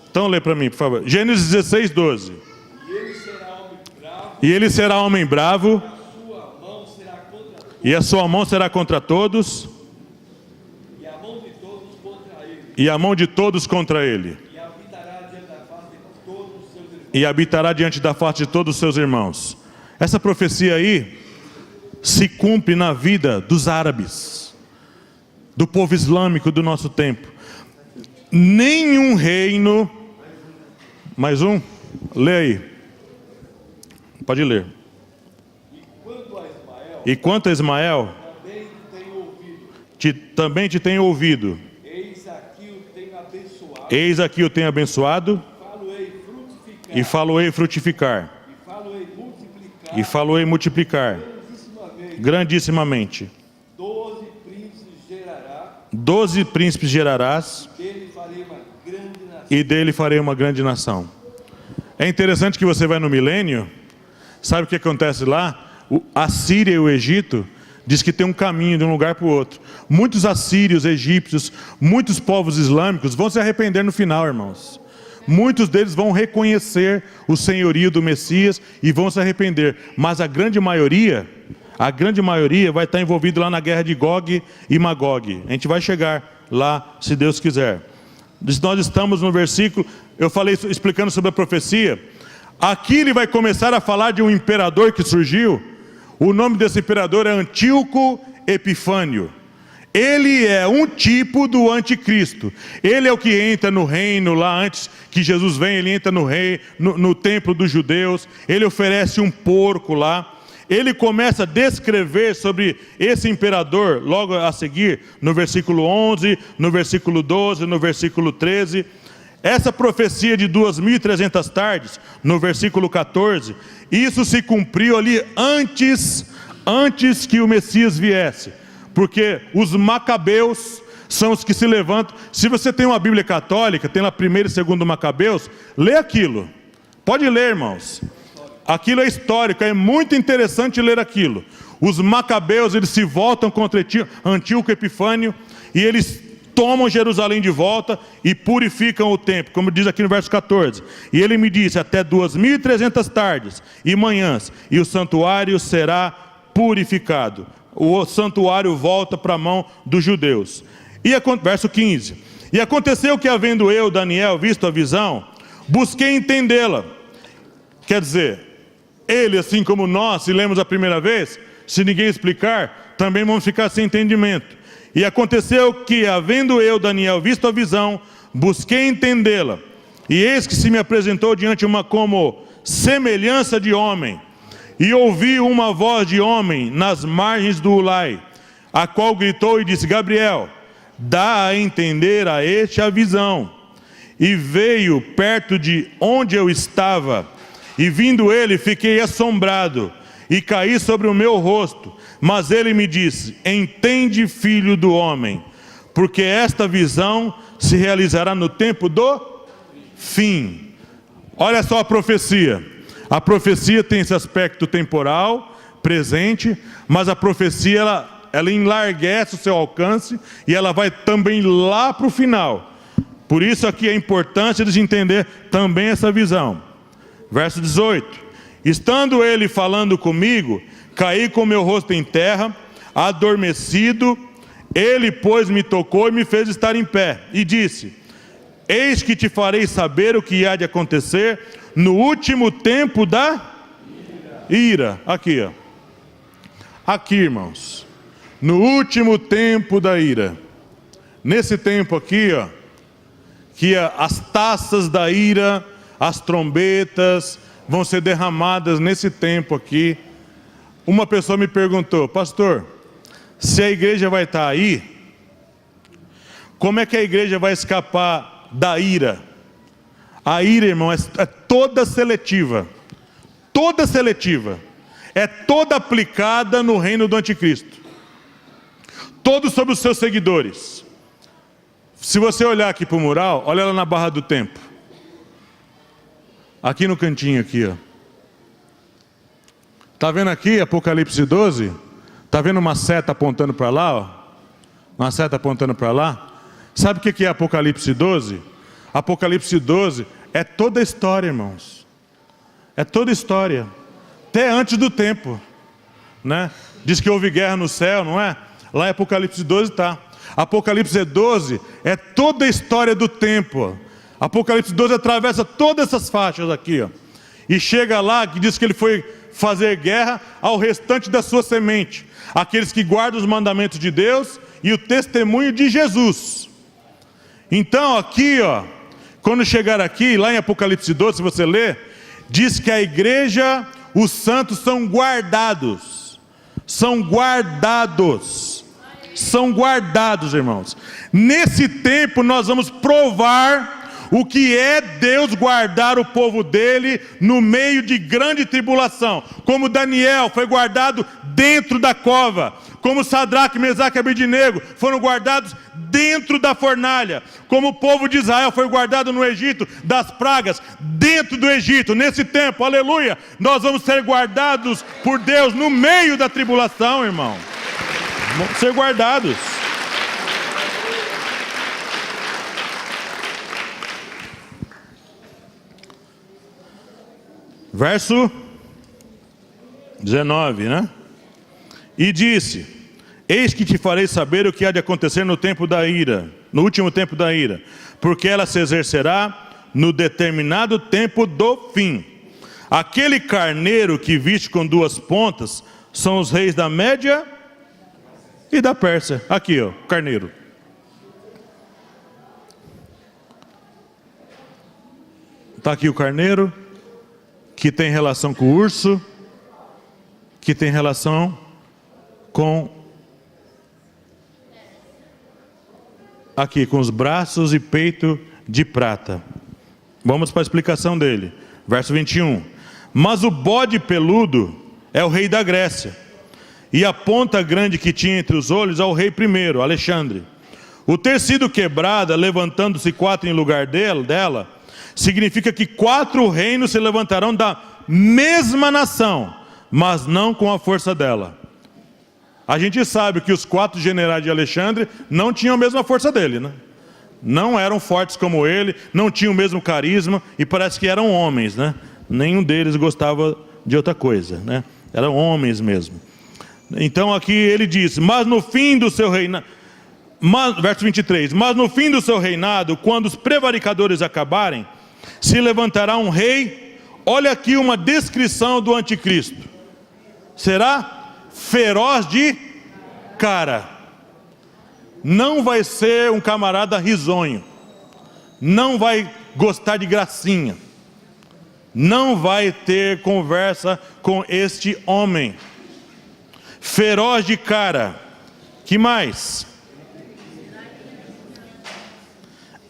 Então lê para mim, por favor. Gênesis 16, 12. E ele será homem bravo, e a sua mão será contra todos, e a mão de todos contra ele, e habitará diante da face de todos os seus irmãos. Essa profecia aí se cumpre na vida dos árabes, do povo islâmico do nosso tempo. Nenhum reino... Mais um? Lê aí. Pode ler. E quanto a Ismael, também te tenho ouvido. Eis aqui o tenho abençoado. E falo-ei frutificar. E falo-ei multiplicar. Grandissimamente. 12 príncipes gerarás. E dele farei uma grande nação. É interessante que você vai no milênio, sabe o que acontece lá? A Síria e o Egito diz que tem um caminho de um lugar para o outro. Muitos assírios, egípcios, muitos povos islâmicos vão se arrepender no final, irmãos. Muitos deles vão reconhecer o senhorio do Messias e vão se arrepender. Mas a grande maioria vai estar envolvida lá na guerra de Gog e Magog. A gente vai chegar lá, se Deus quiser. Nós estamos no versículo, eu falei explicando sobre a profecia. Aqui ele vai começar a falar de um imperador que surgiu. O nome desse imperador é Antíoco Epifânio. Ele é um tipo do anticristo. Ele é o que entra no reino lá antes que Jesus venha. Ele entra no templo dos judeus. Ele oferece um porco lá. Ele começa a descrever sobre esse imperador logo a seguir, no versículo 11, no versículo 12, no versículo 13. Essa profecia de 2.300 tardes, no versículo 14, isso se cumpriu ali antes que o Messias viesse. Porque os macabeus são os que se levantam. Se você tem uma Bíblia católica, tem lá 1º e 2º Macabeus, lê aquilo. Pode ler, irmãos. Aquilo é histórico, é muito interessante ler aquilo. Os macabeus, eles se voltam contra Antíoco Epifânio e eles tomam Jerusalém de volta e purificam o templo, como diz aqui no verso 14. E ele me disse, até 2.300 tardes e manhãs, e o santuário será purificado. O santuário volta para a mão dos judeus. Verso 15. E aconteceu que, havendo eu, Daniel, visto a visão, busquei entendê-la. Quer dizer, ele, assim como nós, se lemos a primeira vez, se ninguém explicar, também vamos ficar sem entendimento. E aconteceu que, havendo eu, Daniel, visto a visão, busquei entendê-la. E eis que se me apresentou diante uma como semelhança de homem. E ouvi uma voz de homem nas margens do Ulai, a qual gritou e disse, Gabriel, dá a entender a este a visão. E veio perto de onde eu estava, e vindo ele, fiquei assombrado, e caí sobre o meu rosto. Mas ele me disse, entende, filho do homem, porque esta visão se realizará no tempo do fim. Olha só a profecia. A profecia tem esse aspecto temporal, presente, mas a profecia, ela enlarguece o seu alcance, e ela vai também lá para o final. Por isso aqui a importância de entender também essa visão. Verso 18. Estando ele falando comigo, caí com meu rosto em terra, adormecido. Ele, pois, me tocou e me fez estar em pé, e disse: eis que te farei saber o que há de acontecer no último tempo da ira. Aqui, ó. Aqui, irmãos. No último tempo da ira. Nesse tempo aqui, ó, que as taças da ira, as trombetas vão ser derramadas nesse tempo aqui. Uma pessoa me perguntou: pastor, se a igreja vai estar aí, como é que a igreja vai escapar da ira? A ira, irmão, é toda seletiva. Toda seletiva. É toda aplicada no reino do anticristo. Todos sobre os seus seguidores. Se você olhar aqui para o mural, olha lá na Barra do Tempo. Aqui no cantinho aqui, ó. Está vendo aqui Apocalipse 12? Está vendo uma seta apontando para lá, ó? Uma seta apontando para lá. Sabe o que é Apocalipse 12? Apocalipse 12 é toda a história, irmãos. É toda a história. Até antes do tempo, né? Diz que houve guerra no céu, não é? Lá em Apocalipse 12 está. Apocalipse 12 é toda a história do tempo. Apocalipse 12 atravessa todas essas faixas aqui, ó. E chega lá que diz que ele foi fazer guerra ao restante da sua semente, aqueles que guardam os mandamentos de Deus e o testemunho de Jesus. Então aqui, ó, quando chegar aqui, lá em Apocalipse 12, se você ler, diz que a igreja, os santos são guardados. São guardados. São guardados, irmãos. Nesse tempo nós vamos provar o que é Deus guardar o povo dele no meio de grande tribulação. Como Daniel foi guardado dentro da cova. Como Sadraque, Mesaque e Abednego foram guardados dentro da fornalha. Como o povo de Israel foi guardado no Egito das pragas, dentro do Egito. Nesse tempo, aleluia, nós vamos ser guardados por Deus no meio da tribulação, irmão. Vamos ser guardados. Verso 19, né? E disse: eis que te farei saber o que há de acontecer no tempo da ira, no último tempo da ira, porque ela se exercerá no determinado tempo do fim. Aquele carneiro que viste com duas pontas são os reis da Média e da Pérsia. Aqui, ó, carneiro. Está aqui o carneiro, que tem relação com o urso, que tem relação com aqui, com os braços e peito de prata. Vamos para a explicação dele. Verso 21. Mas o bode peludo é o rei da Grécia, e a ponta grande que tinha entre os olhos é o rei primeiro, Alexandre. O ter sido quebrada, levantando-se 4 em lugar dela, significa que 4 reinos se levantarão da mesma nação, mas não com a força dela. A gente sabe que os 4 generais de Alexandre não tinham a mesma força dele, né? Não eram fortes como ele, não tinham o mesmo carisma, e parece que eram homens, né? Nenhum deles gostava de outra coisa, né? Eram homens mesmo. Então aqui ele diz: mas no fim do seu reinado, verso 23, mas no fim do seu reinado, quando os prevaricadores acabarem, se levantará um rei. Olha aqui uma descrição do anticristo. Será feroz de cara. Não vai ser um camarada risonho. Não vai gostar de gracinha. Não vai ter conversa com este homem. Feroz de cara. Que mais?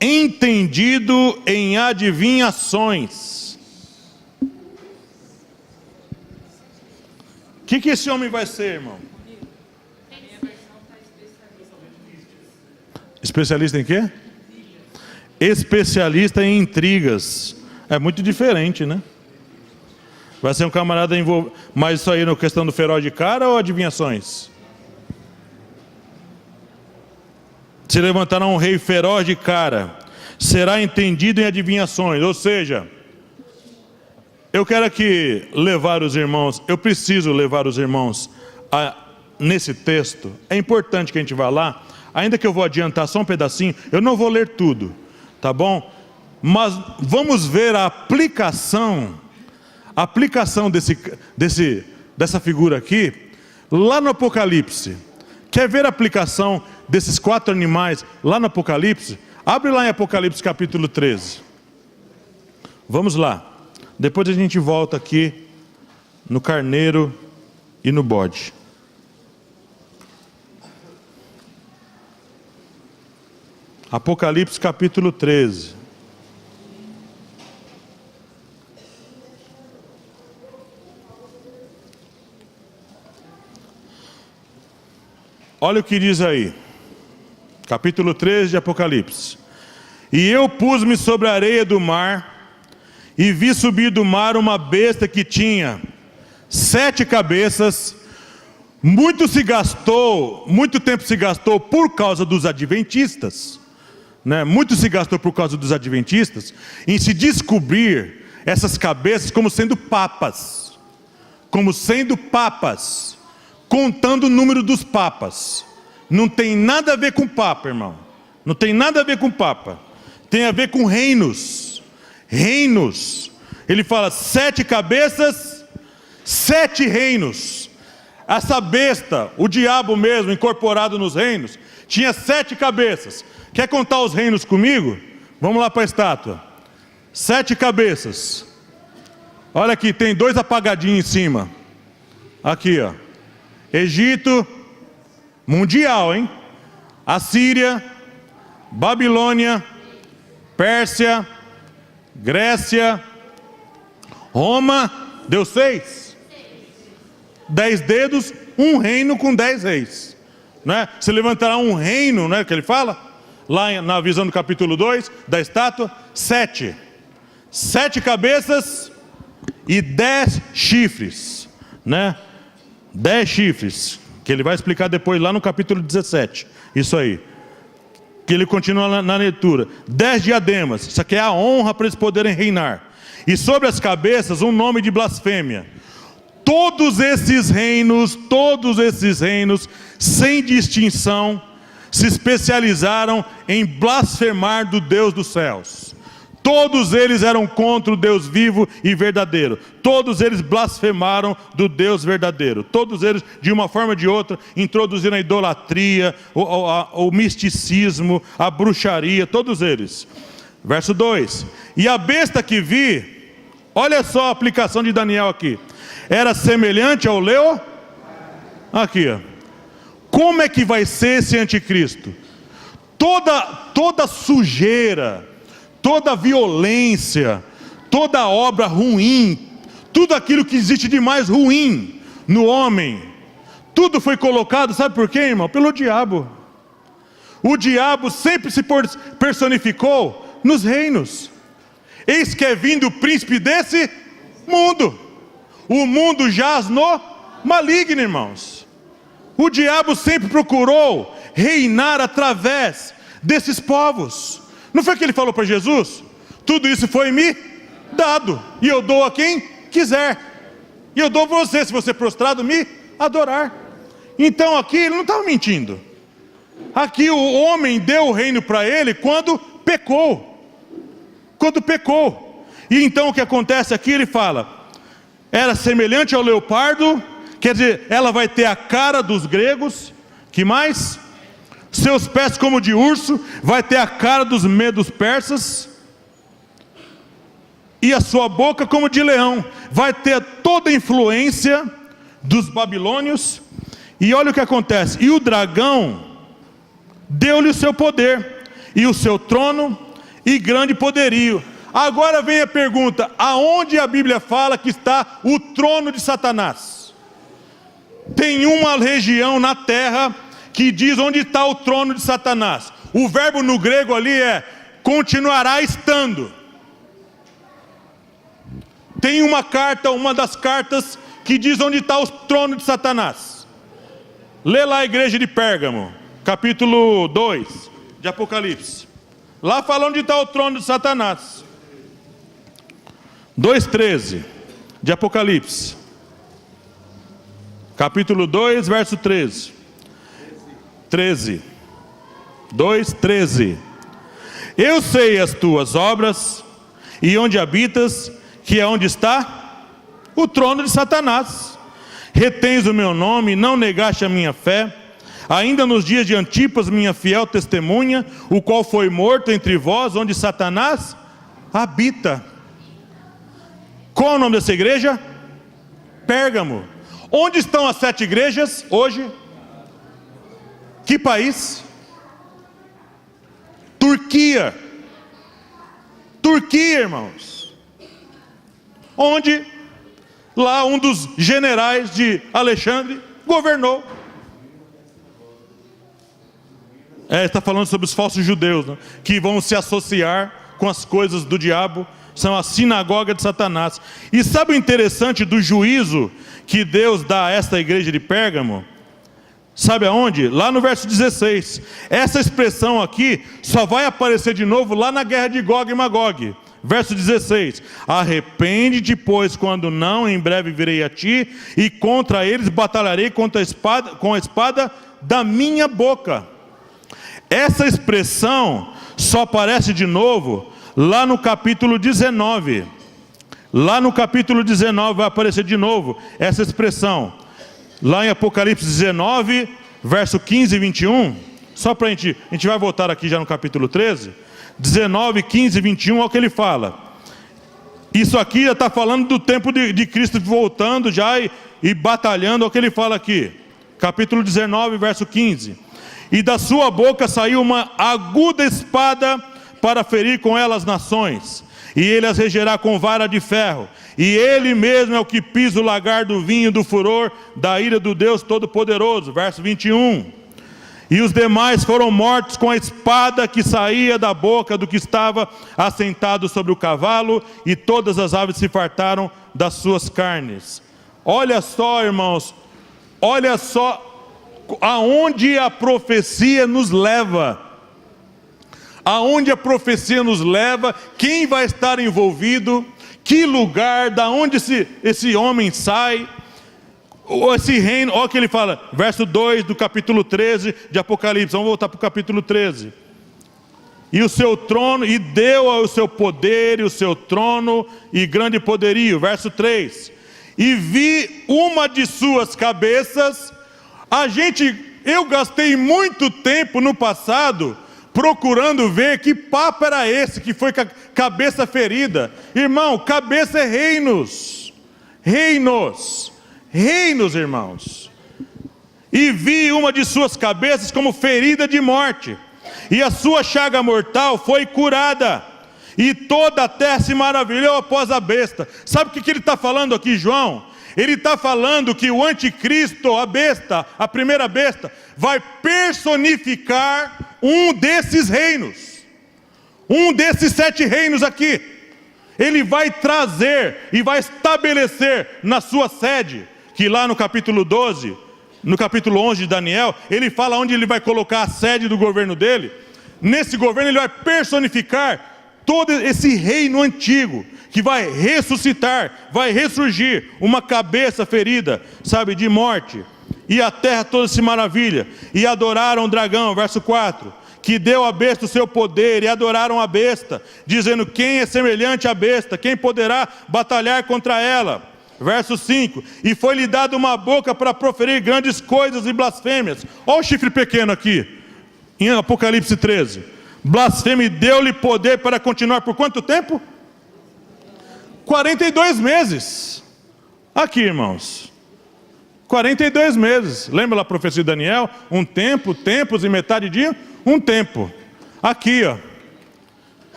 Entendido em adivinhações. O que esse homem vai ser, irmão? Especialista em quê? Especialista em intrigas. É muito diferente, né? Vai ser um camarada envolvido. Mas isso aí na questão do feroz de cara ou adivinhações? Se levantará um rei feroz de cara, será entendido em adivinhações. Ou seja, eu quero aqui levar os irmãos, eu preciso levar os irmãos nesse texto. É importante que a gente vá lá, ainda que eu vou adiantar só um pedacinho, eu não vou ler tudo, tá bom? Mas vamos ver a aplicação dessa figura aqui, lá no Apocalipse. Quer ver a aplicação desses 4 animais lá no Apocalipse? Abre lá em Apocalipse capítulo 13. Vamos lá. Depois a gente volta aqui no carneiro e no bode. Apocalipse capítulo 13. Olha o que diz aí, capítulo 13 de Apocalipse. E eu pus-me sobre a areia do mar, e vi subir do mar uma besta que tinha 7 cabeças. Muito tempo se gastou por causa dos adventistas, né? Muito se gastou por causa dos adventistas em se descobrir essas cabeças como sendo papas, contando o número dos papas. Não tem nada a ver com papa, irmão. Não tem nada a ver com papa. Tem a ver com reinos. Reinos. Ele fala 7 cabeças, 7 reinos. Essa besta, o diabo mesmo, incorporado nos reinos, tinha 7 cabeças. Quer contar os reinos comigo? Vamos lá para a estátua. 7 cabeças. Olha aqui, tem 2 apagadinhos em cima. Aqui, ó. Egito, mundial, hein? Assíria, Babilônia, Pérsia, Grécia, Roma, deu 6? 10 dedos, um reino com 10 reis, né? Se levantará um reino, né, que ele fala, lá na visão do capítulo 2, da estátua, 7 cabeças e 10 chifres, né? 10 chifres, que ele vai explicar depois lá no capítulo 17, isso aí, que ele continua na leitura. 10 diademas, isso aqui é a honra para eles poderem reinar, e sobre as cabeças um nome de blasfêmia. Todos esses reinos, sem distinção, se especializaram em blasfemar do Deus dos céus. Todos eles eram contra o Deus vivo e verdadeiro. Todos eles blasfemaram do Deus verdadeiro. Todos eles, de uma forma ou de outra, introduziram a idolatria, o misticismo, a bruxaria, todos eles. Verso 2. E a besta que vi, olha só a aplicação de Daniel aqui. Era semelhante ao leão. Aqui, ó. Como é que vai ser esse anticristo? Toda sujeira, toda violência, toda obra ruim, tudo aquilo que existe de mais ruim no homem, tudo foi colocado, sabe por quê, irmão? Pelo diabo. O diabo sempre se personificou nos reinos. Eis que é vindo o príncipe desse mundo. O mundo jaz no maligno, irmãos. O diabo sempre procurou reinar através desses povos. Não foi que ele falou para Jesus? Tudo isso foi me dado, e eu dou a quem quiser. E eu dou a você, se você prostrado me adorar. Então aqui ele não estava mentindo. Aqui o homem deu o reino para ele quando pecou. Quando pecou. E então o que acontece aqui, ele fala, era semelhante ao leopardo, quer dizer, ela vai ter a cara dos gregos, que mais? Seus pés como de urso, vai ter a cara dos medos persas, e a sua boca como de leão, vai ter toda a influência dos babilônios. E olha o que acontece, e o dragão deu-lhe o seu poder, e o seu trono, e grande poderio. Agora vem a pergunta, aonde a Bíblia fala que está o trono de Satanás? Tem uma região na terra que diz onde está o trono de Satanás. O verbo no grego ali é, continuará estando. Tem uma carta, uma das cartas, que diz onde está o trono de Satanás. Lê lá a igreja de Pérgamo, capítulo 2 de Apocalipse. Lá fala onde está o trono de Satanás. 2,13. de Apocalipse. Capítulo 2, verso 13. 13. 2, 13. Eu sei as tuas obras e onde habitas, que é onde está o trono de Satanás. Retens o meu nome, não negaste a minha fé, ainda nos dias de Antipas, minha fiel testemunha, o qual foi morto entre vós, onde Satanás habita. Qual é o nome dessa igreja? Pérgamo. Onde estão as 7 igrejas hoje? Que país? Turquia. Turquia, irmãos. Onde lá um dos generais de Alexandre governou. Está falando sobre os falsos judeus, né, que vão se associar com as coisas do diabo. São a sinagoga de Satanás. E sabe o interessante do juízo que Deus dá a esta igreja de Pérgamo? Sabe aonde? Lá no verso 16. Essa expressão aqui só vai aparecer de novo lá na guerra de Gog e Magog. Verso 16. Arrepende-te, pois, quando não, em breve virei a ti, e contra eles batalharei com a espada da minha boca. Essa expressão só aparece de novo lá no capítulo 19. Lá no capítulo 19 vai aparecer de novo essa expressão. Lá em Apocalipse 19, verso 15 e 21. Só para a gente vai voltar aqui já no capítulo 13. 19, 15 e 21, olha o que ele fala. Isso aqui já está falando do tempo de Cristo voltando já e batalhando, olha o que ele fala aqui. Capítulo 19, verso 15. E da sua boca saiu uma aguda espada para ferir com ela as nações, e ele as regerá com vara de ferro, e ele mesmo é o que pisa o lagar do vinho do furor da ira do Deus Todo-Poderoso. Verso 21. E os demais foram mortos com a espada que saía da boca do que estava assentado sobre o cavalo, e todas as aves se fartaram das suas carnes. Olha só, irmãos, olha só aonde a profecia nos leva. Aonde a profecia nos leva, quem vai estar envolvido, que lugar, da onde esse homem sai, esse reino. Olha o que ele fala, verso 2 do capítulo 13 de Apocalipse. Vamos voltar para o capítulo 13. E o seu trono, e deu ao seu poder, e o seu trono, e grande poderio. Verso 3. E vi uma de suas cabeças. Eu gastei muito tempo no passado procurando ver que papo era esse, que foi com a cabeça ferida. Irmão, cabeça é reinos. Reinos. Reinos, irmãos. E vi uma de suas cabeças como ferida de morte, e a sua chaga mortal foi curada, e toda a terra se maravilhou após a besta. Sabe o que ele está falando aqui, João? Ele está falando que o anticristo, a besta, a primeira besta, vai personificar um desses reinos, um desses 7 reinos aqui. Ele vai trazer e vai estabelecer na sua sede, que lá no capítulo 12, no capítulo 11 de Daniel, ele fala onde ele vai colocar a sede do governo dele. Nesse governo ele vai personificar todo esse reino antigo, que vai ressuscitar, vai ressurgir, uma cabeça ferida, sabe, de morte. E a terra toda se maravilha, e adoraram o dragão, verso 4, que deu à besta o seu poder, e adoraram a besta, dizendo: quem é semelhante à besta? Quem poderá batalhar contra ela? Verso 5, e foi-lhe dada uma boca para proferir grandes coisas e blasfêmias. Olha o chifre pequeno aqui, em Apocalipse 13. Blasfêmia, e deu-lhe poder para continuar por quanto tempo? 42 meses. Aqui, irmãos, 42 meses. Lembra lá a profecia de Daniel? Um tempo, tempos e metade de um tempo. Aqui, ó.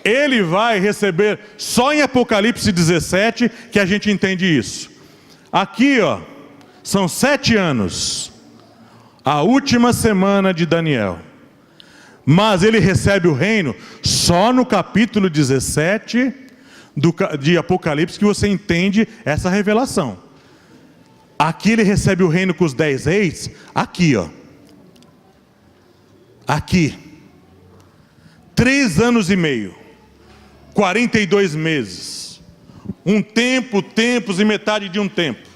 Ele vai receber, só em Apocalipse 17 que a gente entende isso. Aqui, ó, são 7 anos, a última semana de Daniel. Mas ele recebe o reino só no capítulo 17 de Apocalipse, que você entende essa revelação. Aqui ele recebe o reino com os 10 reis, aqui, ó. Aqui. 3 anos e meio. 42 meses. Um tempo, tempos e metade de um tempo.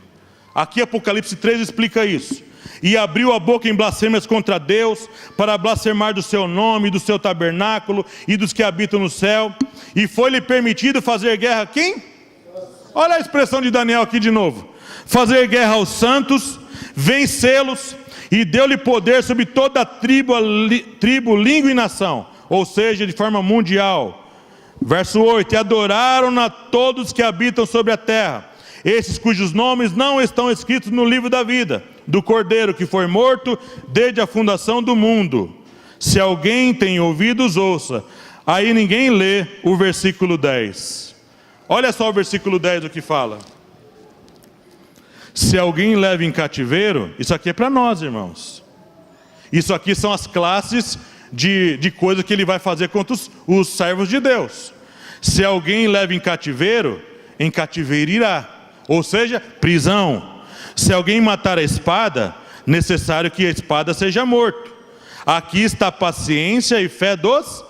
Aqui Apocalipse 3 explica isso. E abriu a boca em blasfêmias contra Deus, para blasfemar do seu nome, do seu tabernáculo e dos que habitam no céu. E foi-lhe permitido fazer guerra a quem? Olha a expressão de Daniel aqui de novo. Fazer guerra aos santos, vencê-los, e deu-lhe poder sobre toda a tribo, língua e nação, ou seja, de forma mundial. Verso 8: e adoraram a todos que habitam sobre a terra, esses cujos nomes não estão escritos no livro da vida, do Cordeiro que foi morto desde a fundação do mundo. Se alguém tem ouvidos, ouça. Aí ninguém lê o versículo 10. Olha só o versículo 10 o que fala. Se alguém leva em cativeiro, isso aqui é para nós, irmãos. Isso aqui são as classes de coisa que ele vai fazer contra os servos de Deus. Se alguém leva em cativeiro irá. Ou seja, prisão. Se alguém matar a espada, necessário que a espada seja morto. Aqui está a paciência e fé dos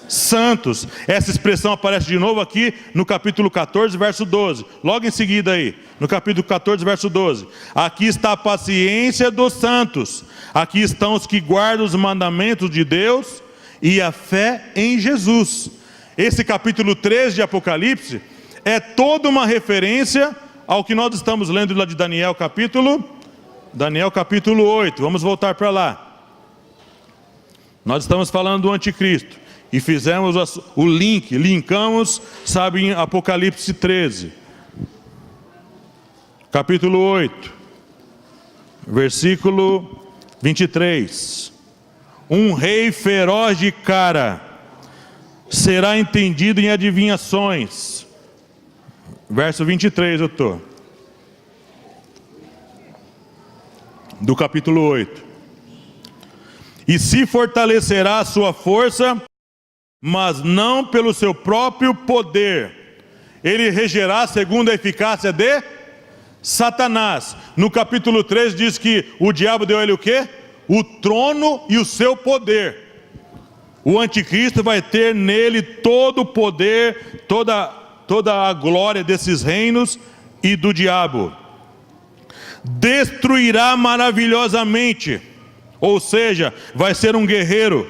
santos. Essa expressão aparece de novo aqui no capítulo 14, verso 12. Logo em seguida aí, no capítulo 14, verso 12. Aqui está a paciência dos santos. Aqui estão os que guardam os mandamentos de Deus e a fé em Jesus. Esse capítulo 13 de Apocalipse é toda uma referência ao que nós estamos lendo lá de Daniel capítulo 8. Vamos voltar para lá. Nós estamos falando do anticristo e fizemos o linkamos, sabe, em Apocalipse 13, capítulo 8, versículo 23. Um rei feroz de cara será entendido em adivinhações. Verso 23 eu estou. Do capítulo 8. E se fortalecerá a sua força, mas não pelo seu próprio poder. Ele regerá segundo a eficácia de Satanás. No capítulo 3 diz que o diabo deu a ele o quê? O trono e o seu poder. O anticristo vai ter nele todo o poder, toda a glória desses reinos e do diabo. Destruirá maravilhosamente, ou seja, vai ser um guerreiro.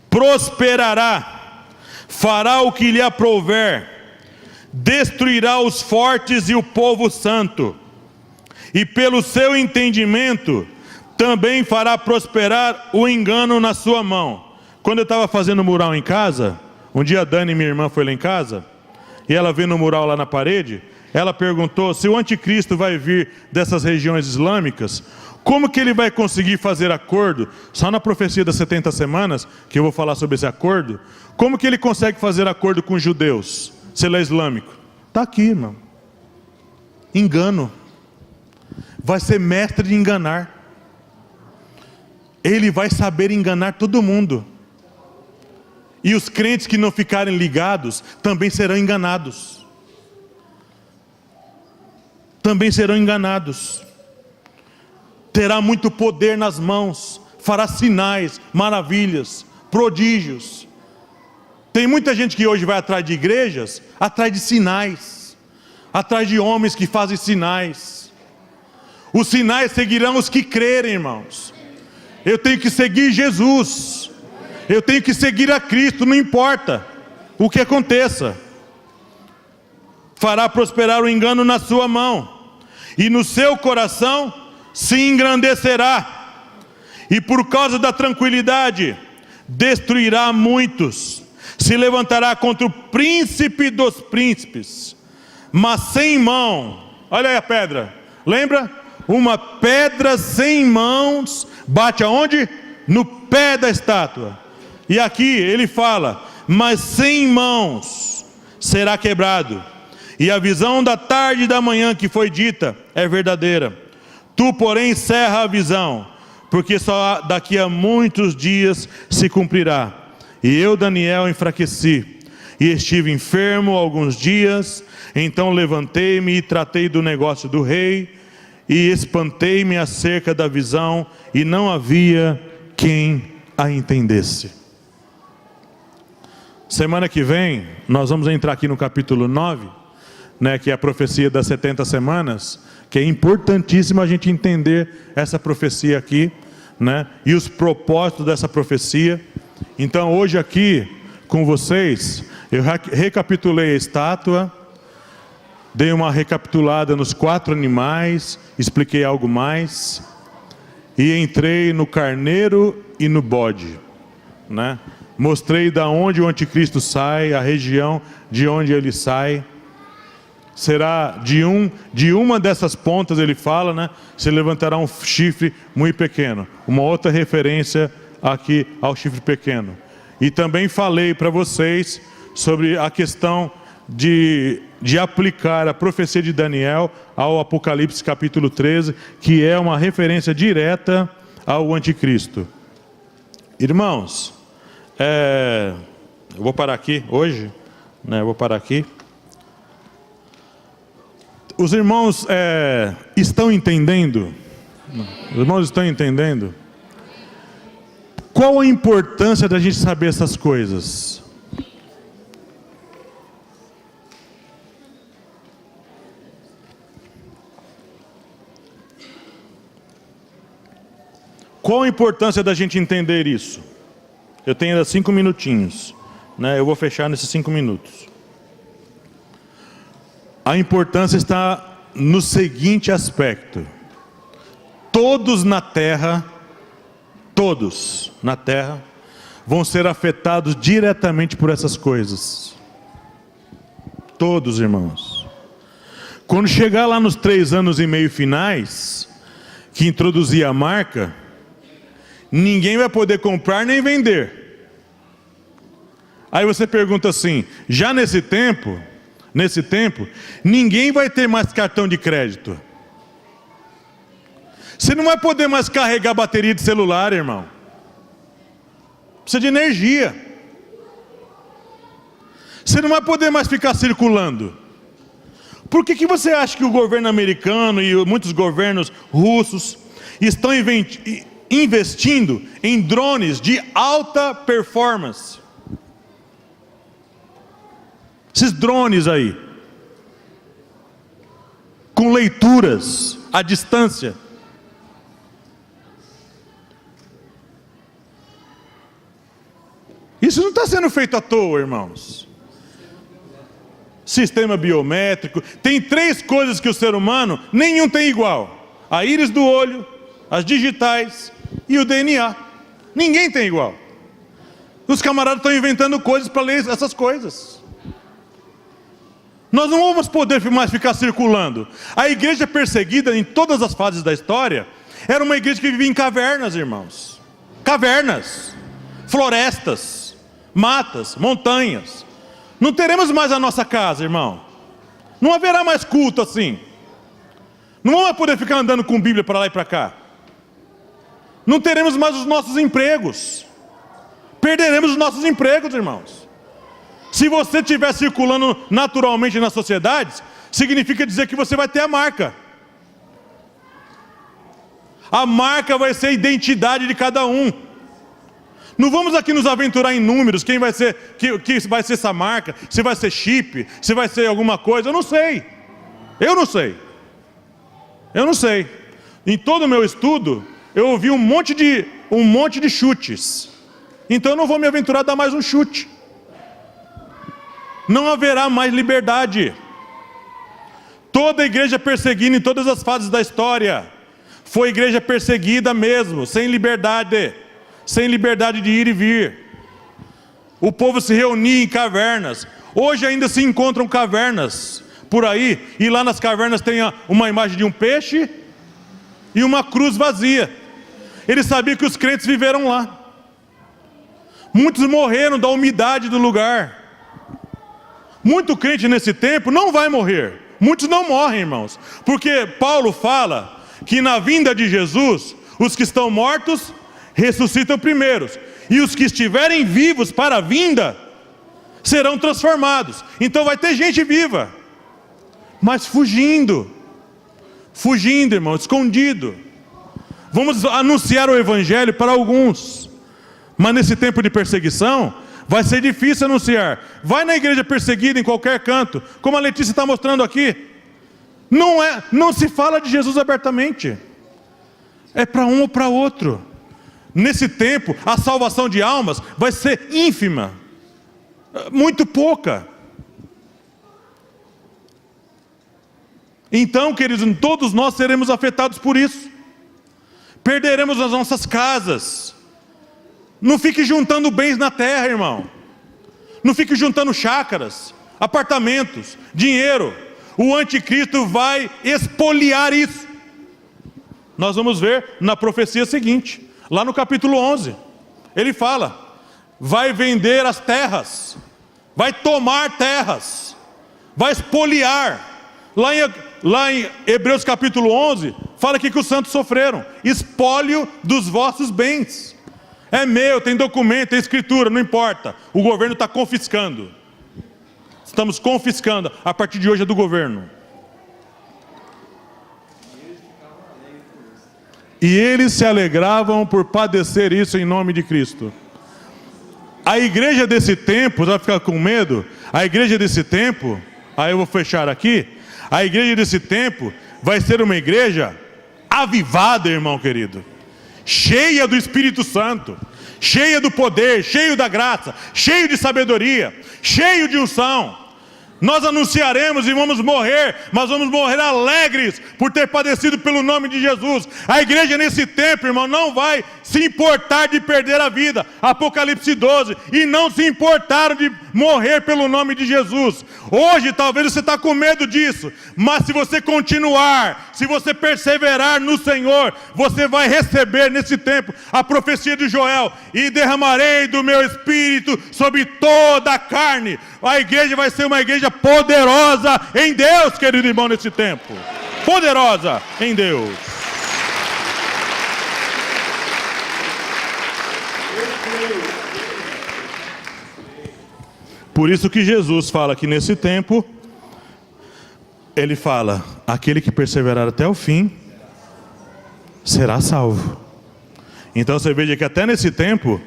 Prosperará, fará o que lhe aprouver, destruirá os fortes e o povo santo, e pelo seu entendimento também fará prosperar o engano na sua mão. Quando eu estava fazendo mural em casa, um dia a Dani, minha irmã, foi lá em casa, e ela viu no mural lá na parede, ela perguntou se o anticristo vai vir dessas regiões islâmicas, como que ele vai conseguir fazer acordo, só na profecia das 70 semanas, que eu vou falar sobre esse acordo, como que ele consegue fazer acordo com os judeus, se ele é islâmico? Está aqui, irmão. Engano. Vai ser mestre de enganar. Ele vai saber enganar todo mundo. E os crentes que não ficarem ligados, também serão enganados. Também serão enganados. Terá muito poder nas mãos, fará sinais, maravilhas, prodígios. Tem muita gente que hoje vai atrás de igrejas, atrás de sinais, atrás de homens que fazem sinais. Os sinais seguirão os que crerem, irmãos. Eu tenho que seguir Jesus, eu tenho que seguir a Cristo, não importa o que aconteça. Fará prosperar o engano na sua mão, e no seu coração se engrandecerá, e por causa da tranquilidade destruirá muitos, se levantará contra o príncipe dos príncipes, mas sem mão. Olha aí a pedra, lembra? Uma pedra sem mãos bate aonde? No pé da estátua. E aqui ele fala, mas sem mãos será quebrado. E a visão da tarde e da manhã que foi dita é verdadeira. Tu, porém, encerra a visão, porque só daqui a muitos dias se cumprirá. E eu, Daniel, enfraqueci, e estive enfermo alguns dias. Então levantei-me e tratei do negócio do rei, e espantei-me acerca da visão, e não havia quem a entendesse. Semana que vem, nós vamos entrar aqui no capítulo 9, né, que é a profecia das 70 semanas, que é importantíssimo a gente entender essa profecia aqui, né, e os propósitos dessa profecia. Então hoje aqui com vocês, eu recapitulei a estátua, dei uma recapitulada nos 4 animais, expliquei algo mais, e entrei no carneiro e no bode, né? Mostrei da onde o anticristo sai, a região de onde ele sai. Será de uma dessas pontas, ele fala, né? Se levantará um chifre muito pequeno. Uma outra referência aqui ao chifre pequeno. E também falei para vocês sobre a questão de aplicar a profecia de Daniel ao Apocalipse capítulo 13, que é uma referência direta ao anticristo. Irmãos, eu vou parar aqui hoje, né? Eu vou parar aqui. Os irmãos estão entendendo? Os irmãos estão entendendo? Qual a importância da gente saber essas coisas? Qual a importância da gente entender isso? Eu tenho ainda 5 minutinhos, né? Eu vou fechar nesses 5 minutos. A importância está no seguinte aspecto: todos na terra vão ser afetados diretamente por essas coisas. Todos, irmãos. Quando chegar lá nos 3 anos e meio finais, que introduzir a marca, ninguém vai poder comprar nem vender. Aí você pergunta assim, já nesse tempo, ninguém vai ter mais cartão de crédito. Você não vai poder mais carregar bateria de celular, irmão. Precisa de energia. Você não vai poder mais ficar circulando. Por que você acha que o governo americano e muitos governos russos estão investindo em drones de alta performance? Esses drones aí, com leituras à distância. Isso não está sendo feito à toa, irmãos. Sistema biométrico. Tem 3 coisas que o ser humano, nenhum tem igual: a íris do olho, as digitais e o DNA. Ninguém tem igual. Os camaradas estão inventando coisas para ler essas coisas. Nós não vamos poder mais ficar circulando. A igreja perseguida em todas as fases da história era uma igreja que vivia em cavernas, irmãos. Cavernas, florestas, matas, montanhas. Não teremos mais a nossa casa, irmão. Não haverá mais culto assim. Não vamos poder ficar andando com Bíblia para lá e para cá. Não teremos mais os nossos empregos. Perderemos os nossos empregos, irmãos. Se você estiver circulando naturalmente nas sociedades, significa dizer que você vai ter a marca. A marca vai ser a identidade de cada um. Não vamos aqui nos aventurar em números, quem vai ser, que vai ser essa marca, se vai ser chip, se vai ser alguma coisa, eu não sei. Eu não sei. Em todo o meu estudo, eu ouvi um monte de chutes. Então eu não vou me aventurar a dar mais um chute. Não haverá mais liberdade. Toda a igreja perseguida em todas as fases da história foi igreja perseguida mesmo, sem liberdade de ir e vir. O povo se reunia em cavernas. Hoje ainda se encontram cavernas por aí, e lá nas cavernas tem uma imagem de um peixe e uma cruz vazia. Eles sabiam que os crentes viveram lá. Muitos morreram da umidade do lugar. Muito crente nesse tempo não vai morrer. Muitos não morrem, irmãos, porque Paulo fala que na vinda de Jesus, os que estão mortos ressuscitam primeiros, e os que estiverem vivos para a vinda serão transformados. Então vai ter gente viva, mas fugindo, irmão, escondido. Vamos anunciar o evangelho para alguns, mas nesse tempo de perseguição Vai ser difícil anunciar. Vai na igreja perseguida em qualquer canto, como a Letícia está mostrando aqui. Não se fala de Jesus abertamente. É para um ou para outro. Nesse tempo, a salvação de almas vai ser ínfima, muito pouca. Então, queridos, todos nós seremos afetados por isso. Perderemos as nossas casas. Não fique juntando bens na terra, irmão. Não fique juntando chácaras, apartamentos, dinheiro. O anticristo vai expoliar isso. Nós vamos ver na profecia seguinte, lá no capítulo 11. Ele fala, vai vender as terras, vai tomar terras, vai expoliar. Lá em Hebreus capítulo 11, fala que os santos sofreram espólio dos vossos bens. É meu, tem documento, tem escritura, não importa. O governo está confiscando. Estamos confiscando, a partir de hoje é do governo. E eles se alegravam por padecer isso em nome de Cristo. A igreja desse tempo, você vai ficar com medo? A igreja desse tempo, aí eu vou fechar aqui. A igreja desse tempo vai ser uma igreja avivada, irmão querido. Cheia do Espírito Santo, cheia do poder, cheio da graça, cheio de sabedoria, cheio de unção. Nós anunciaremos e vamos morrer, mas vamos morrer alegres por ter padecido pelo nome de Jesus. A igreja nesse tempo, irmão, não vai se importar de perder a vida. Apocalipse 12, e não se importaram de morrer pelo nome de Jesus. Hoje talvez você está com medo disso, mas se você continuar, se você perseverar no Senhor, você vai receber nesse tempo a profecia de Joel, e derramarei do meu Espírito sobre toda a carne. A igreja vai ser uma igreja poderosa em Deus, querido irmão, nesse tempo. Poderosa em Deus. Por isso que Jesus fala que nesse tempo, Ele fala, aquele que perseverar até o fim, será salvo. Então você veja que até nesse tempo,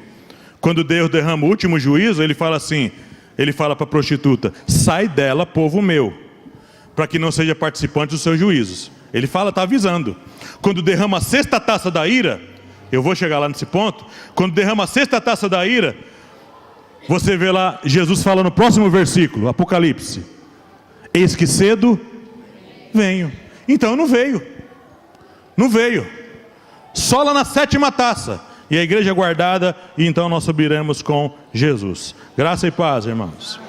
quando Deus derrama o último juízo, Ele fala assim, Ele fala para a prostituta, sai dela, povo meu, para que não seja participante dos seus juízos. Ele fala, está avisando. Quando derrama a sexta taça da ira, eu vou chegar lá nesse ponto, quando derrama a sexta taça da ira, você vê lá, Jesus fala no próximo versículo, Apocalipse, eis que cedo venho. Então não veio, só lá na sétima taça, e a igreja é guardada, e então nós subiremos com Jesus. Graça e paz, irmãos.